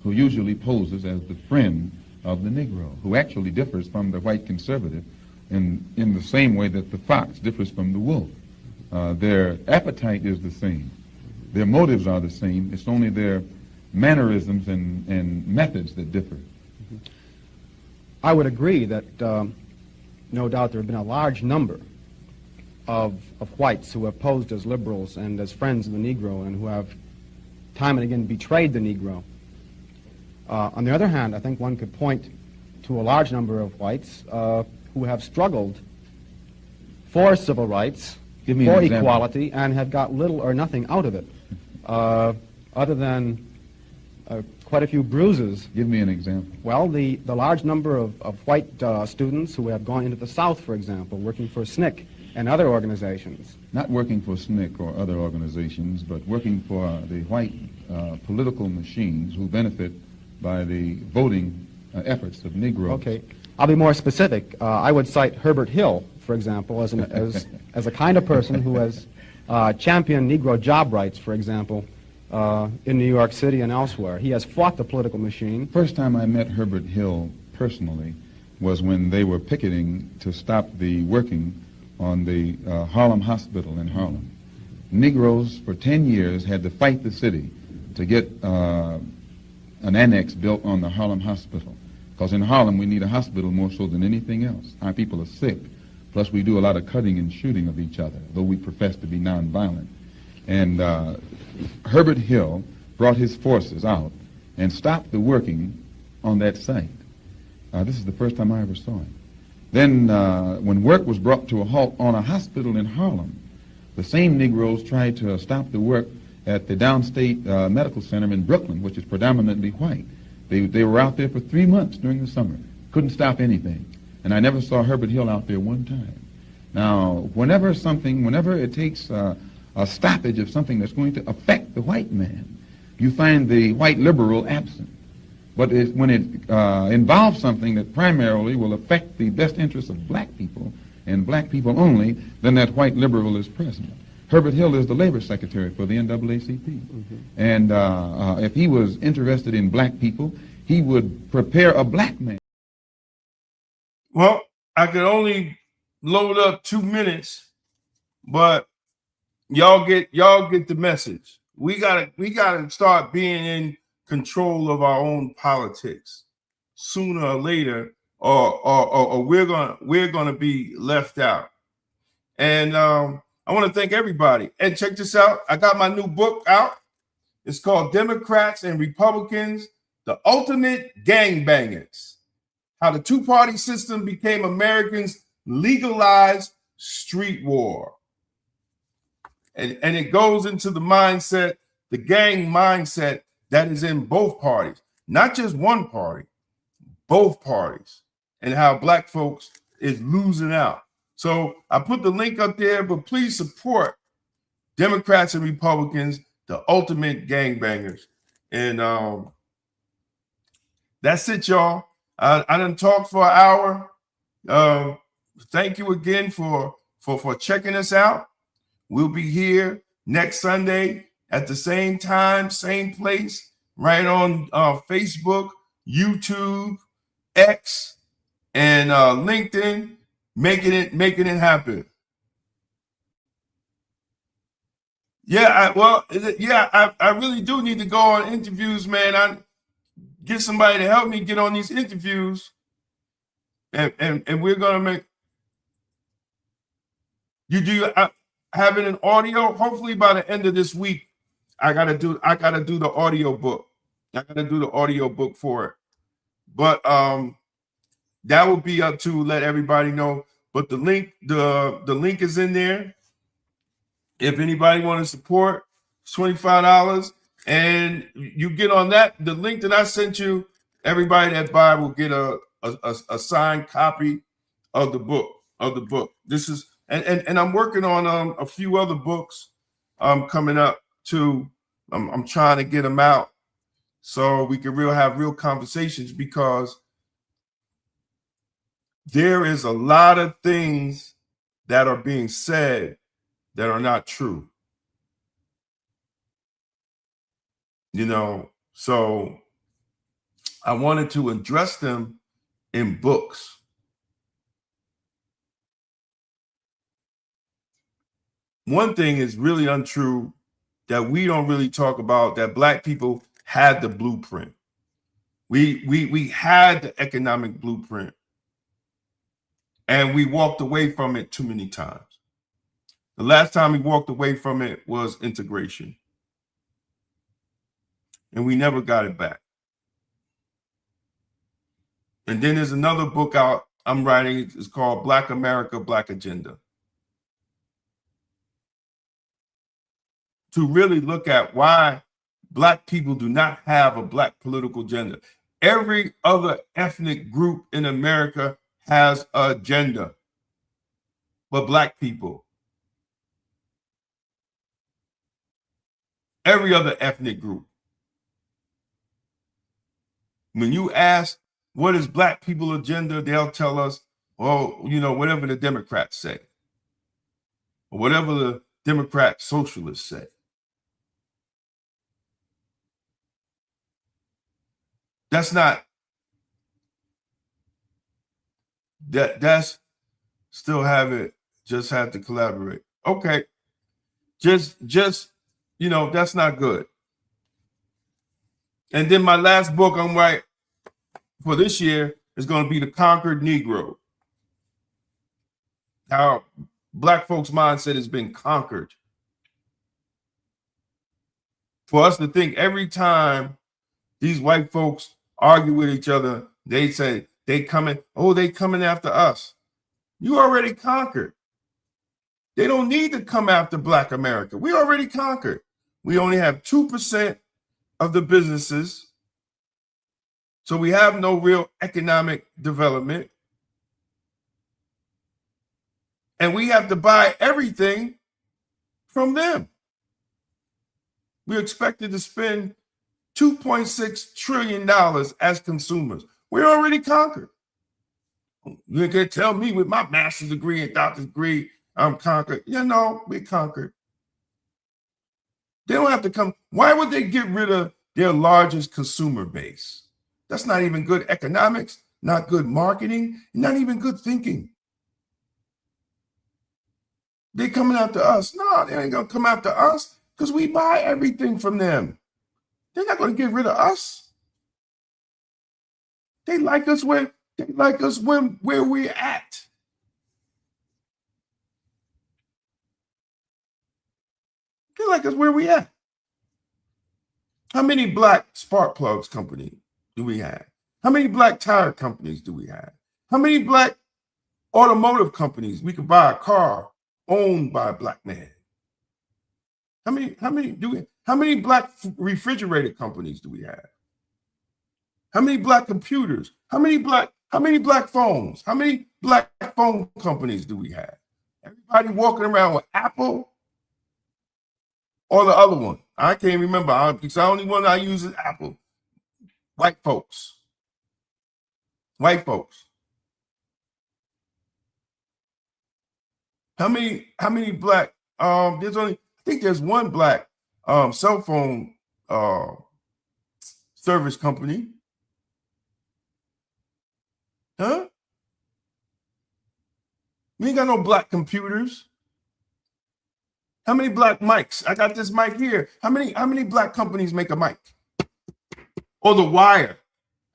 who usually poses as the friend of the Negro, who actually differs from the white conservative in the same way that the fox differs from the wolf. Their appetite is the same. Their motives are the same. It's only their mannerisms and methods that differ. I would agree that no doubt there have been a large number of whites who have posed as liberals and as friends of the Negro and who have time and again betrayed the Negro. On the other hand, I think one could point to a large number of whites who have struggled for civil rights, for equality, and have got little or nothing out of it, other than quite a few bruises. Give me an example. Well, the large number of white students who have gone into the South, for example, working for SNCC and other organizations. Not working for SNCC or other organizations, but working for the white political machines who benefit by the voting efforts of Negroes. Okay, I'll be more specific. I would cite Herbert Hill, for example, as a kind of person who has championed Negro job rights, for example, in New York City and elsewhere. He has fought the political machine. First time I met Herbert Hill personally was when they were picketing to stop the working on the Harlem Hospital in Harlem. Negroes for 10 years had to fight the city to get an annex built on the Harlem Hospital. Because in Harlem we need a hospital more so than anything else. Our people are sick. Plus we do a lot of cutting and shooting of each other, though we profess to be nonviolent. And Herbert Hill brought his forces out and stopped the working on that site. This is the first time I ever saw him. Then when work was brought to a halt on a hospital in Harlem, the same Negroes tried to stop the work at the Downstate Medical Center in Brooklyn, which is predominantly white. They were out there for 3 months during the summer. Couldn't stop anything. And I never saw Herbert Hill out there one time. Now, whenever it takes a stoppage of something that's going to affect the white man, you find the white liberal absent. But when it involves something that primarily will affect the best interests of black people and black people only, then that white liberal is present. Herbert Hill is the labor secretary for the NAACP. And if he was interested in black people, he would prepare a black man. Well, I could only load up 2 minutes, but y'all get the message. We gotta start being in control of our own politics sooner or later, or we're gonna be left out. And I want to thank everybody. And check this out. I got my new book out. It's called Democrats and Republicans, The Ultimate Gangbangers. How the two-party system became Americans' legalized street war. And it goes into the mindset, the gang mindset that is in both parties. Not just one party, both parties. And how black folks is losing out. So I put the link up there, but please support Democrats and Republicans, the ultimate gangbangers. And that's it, y'all. I done talked for an hour. Thank you again for checking us out. We'll be here next Sunday at the same time, same place, right on Facebook, YouTube, X, and LinkedIn, making it happen. Yeah, I really do need to go on interviews, man. I get somebody to help me get on these interviews, and we're gonna make you do having an audio. Hopefully by the end of this week, I gotta do the audio book. I gotta do the audio book for it, but that will be up to let everybody know. But the link is in there. If anybody want to support, it's $25, and you get on that. The link that I sent you, everybody that buy will get a signed copy of the book. This is and I'm working on a few other books coming up too. I'm trying to get them out so we can have real conversations, because there is a lot of things that are being said that are not true. So I wanted to address them in books. One thing is really untrue that we don't really talk about, that Black people had the blueprint. We had the economic blueprint, and we walked away from it too many times. The last time we walked away from it was integration, and we never got it back. And then there's another book out I'm writing. It's called Black America, Black Agenda, to really look at why Black people do not have a Black political agenda. Every other ethnic group in America has an agenda, but Black people, every other ethnic group. When you ask what is Black people agenda, they'll tell us, well, whatever the Democrats say, or whatever the Democrat socialists say. That's still have it, just have to collaborate. Okay. Just that's not good. And then my last book I'm writing for this year is going to be The Conquered Negro. How Black folks' mindset has been conquered. For us to think every time these white folks argue with each other, they say they coming after us. You already conquered. They don't need to come after Black America. We already conquered. We only have 2% of the businesses. So we have no real economic development. And we have to buy everything from them. We're expected to spend $2.6 trillion as consumers. We're already conquered. You can tell me with my master's degree and doctor's degree, I'm conquered. We're conquered. They don't have to come. Why would they get rid of their largest consumer base? That's not even good economics, not good marketing, not even good thinking. They're coming after us. No, they ain't going to come after us because we buy everything from them. They're not going to get rid of us. They like us where we're at. They like us where we at. How many Black spark plugs companies do we have? How many Black tire companies do we have? How many Black automotive companies we could buy a car owned by a Black man? How many Black refrigerator companies do we have? How many Black computers? How many Black phones? How many Black phone companies do we have? Everybody walking around with Apple or the other one? I can't remember because the only one I use is Apple. White folks. How many Black I think there's one black cell phone service company. Huh? We ain't got no black computers. How many black mics? I got this mic here. How many black companies make a mic? Or the wire?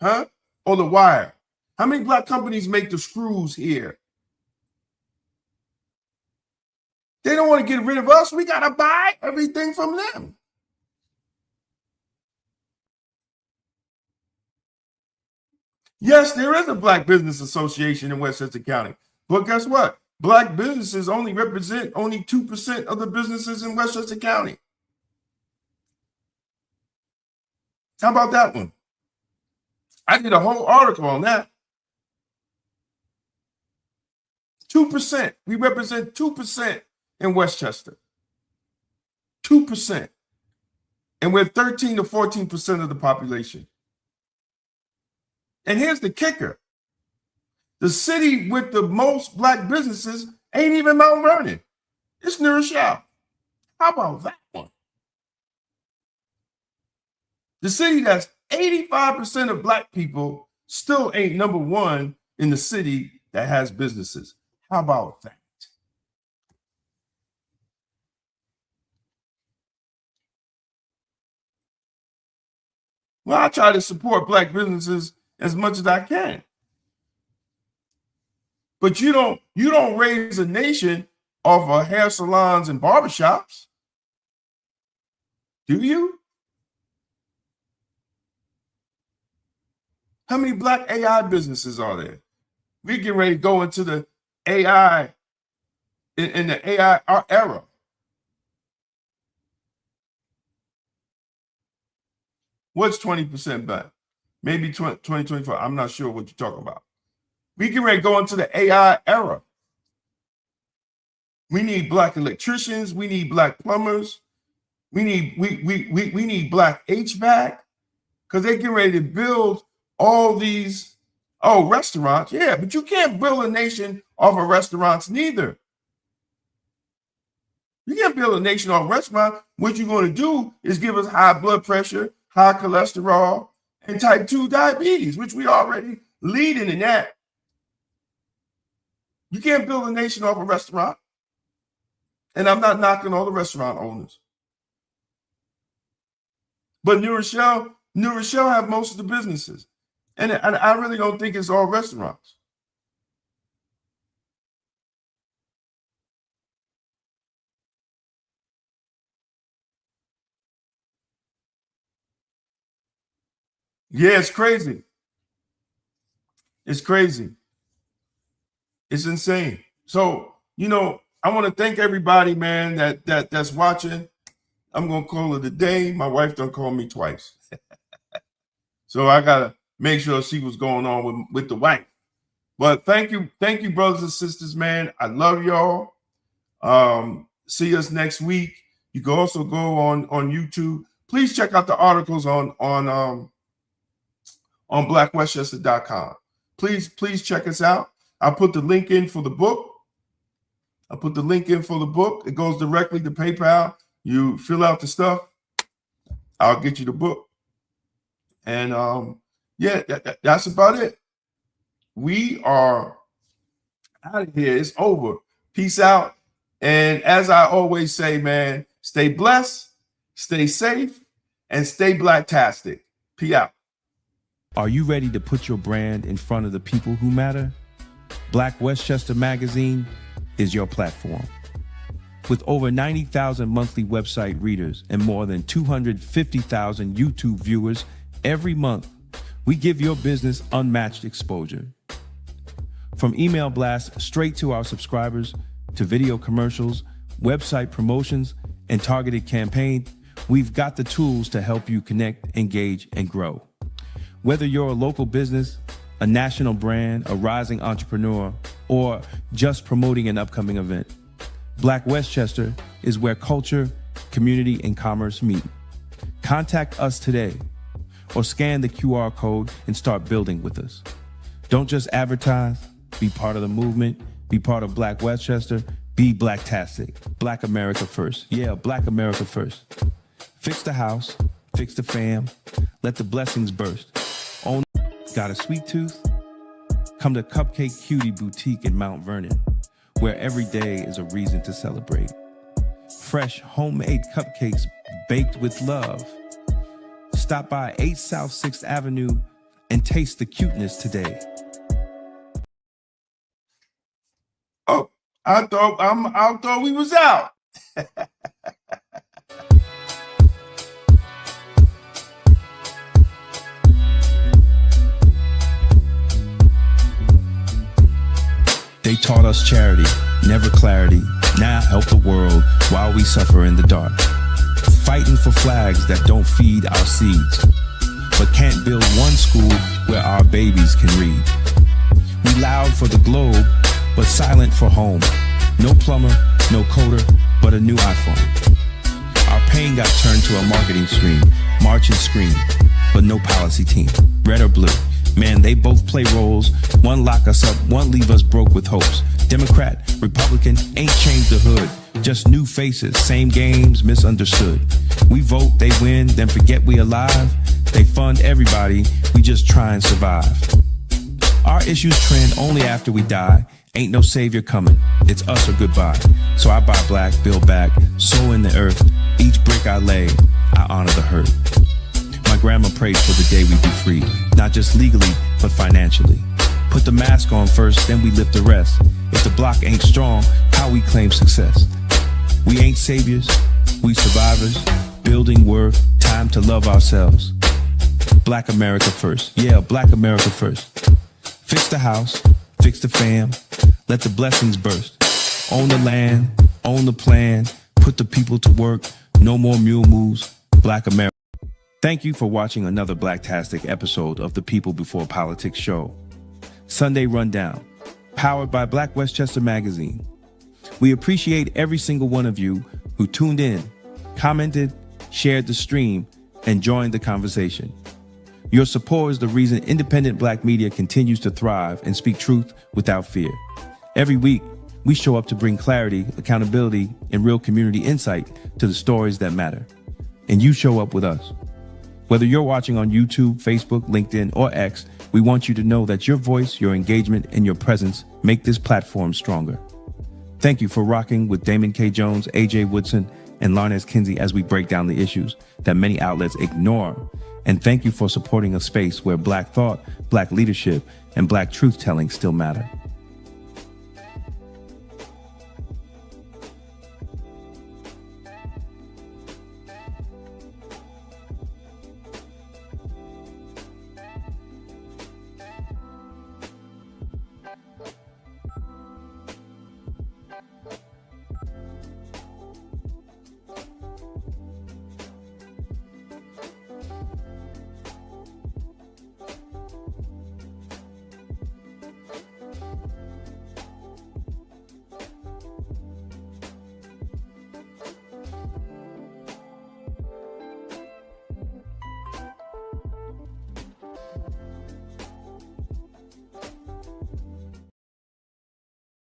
Huh? Or the wire? How many black companies make the screws here? They don't want to get rid of us. We got to buy everything from them. Yes, there is a Black Business Association in Westchester County. But guess what? Black businesses only represent only 2% of the businesses in Westchester County. How about that one? I did a whole article on that. 2%. We represent 2% in Westchester. 2%. And we're 13 to 14% of the population. And here's the kicker. The city with the most black businesses ain't even Mount Vernon. It's New Rochelle. How about that one? The city that's 85% of black people still ain't number one in the city that has businesses. How about that? Well, I try to support black businesses as much as I can. But you don't raise a nation off of hair salons and barbershops. Do you? How many black AI businesses are there? We get ready to go into the AI, in the AI era. What's 20% black? Maybe 2024. I'm not sure what you're talking about. We get ready to go into the AI era. We need black electricians. We need black plumbers. We need black HVAC, because they get ready to build all these restaurants. Yeah, but you can't build a nation off of restaurants neither. You can't build a nation off restaurants. What you're going to do is give us high blood pressure, high cholesterol, and type 2 diabetes, which we already leading in that. You can't build a nation off a restaurant. And I'm not knocking all the restaurant owners. But New Rochelle have most of the businesses. And I really don't think it's all restaurants. Yeah, it's crazy. It's crazy. It's insane. So, I want to thank everybody, man, that's watching. I'm going to call it a day. My wife done called me twice. So I got to make sure see what's going on with the wife. But thank you, brothers and sisters, man. I love y'all. See us next week. You can also go on YouTube. Please check out the articles on blackwestchester.com. Please check us out. I'll put the link in for the book. It goes directly to PayPal. You fill out the stuff. I'll get you the book. And that's about it. We are out of here. It's over. Peace out. And as I always say, man, stay blessed, stay safe, and stay blacktastic. Peace out. Are you ready to put your brand in front of the people who matter? Black Westchester Magazine is your platform. With over 90,000 monthly website readers and more than 250,000 YouTube viewers every month, we give your business unmatched exposure. From email blasts straight to our subscribers, to video commercials, website promotions, and targeted campaigns, we've got the tools to help you connect, engage, and grow. Whether you're a local business, a national brand, a rising entrepreneur, or just promoting an upcoming event, Black Westchester is where culture, community, and commerce meet. Contact us today or scan the QR code and start building with us. Don't just advertise, be part of the movement, be part of Black Westchester, Be blacktastic. Black America first. Yeah, Black America first. Fix the house. Fix the fam. Let the blessings burst. Own. Got a sweet tooth? Come to Cupcake Cutie Boutique in Mount Vernon, where every day is a reason to celebrate. Fresh homemade cupcakes baked with love. Stop by 8 South 6th Avenue and taste the cuteness today. Oh, I thought we was out. They taught us charity, never clarity. Now help the world while we suffer in the dark. Fighting for flags that don't feed our seeds, but can't build one school where our babies can read. We loud for the globe, but silent for home. No plumber, no coder, but a new iPhone. Our pain got turned to a marketing stream. March and scream, but no policy team. Red or blue. Man, they both play roles. One lock us up, one leave us broke with hopes. Democrat, Republican, ain't changed the hood. Just new faces, same games, misunderstood. We vote, they win, then forget we alive. They fund everybody, we just try and survive. Our issues trend only after we die. Ain't no savior coming, it's us or goodbye. So I buy black, build back, sow in the earth. Each brick I lay, I honor the hurt. My grandma prayed for the day we be free, not just legally, but financially. Put the mask on first, then we lift the rest. If the block ain't strong, how we claim success? We ain't saviors, we survivors, building worth, time to love ourselves. Black America first, yeah, Black America first. Fix the house, fix the fam, let the blessings burst. Own the land, own the plan, put the people to work, no more mule moves, Black America. Thank you for watching another Blacktastic episode of the People Before Politics show. Sunday Rundown, powered by Black Westchester Magazine. We appreciate every single one of you who tuned in, commented, shared the stream, and joined the conversation. Your support is the reason independent Black media continues to thrive and speak truth without fear. Every week, we show up to bring clarity, accountability, and real community insight to the stories that matter. And you show up with us. Whether you're watching on YouTube, Facebook, LinkedIn, or X, we want you to know that your voice, your engagement, and your presence make this platform stronger. Thank you for rocking with Damon K. Jones, AJ Woodson, and Larnez Kinsey as we break down the issues that many outlets ignore. And thank you for supporting a space where Black thought, Black leadership, and Black truth-telling still matter.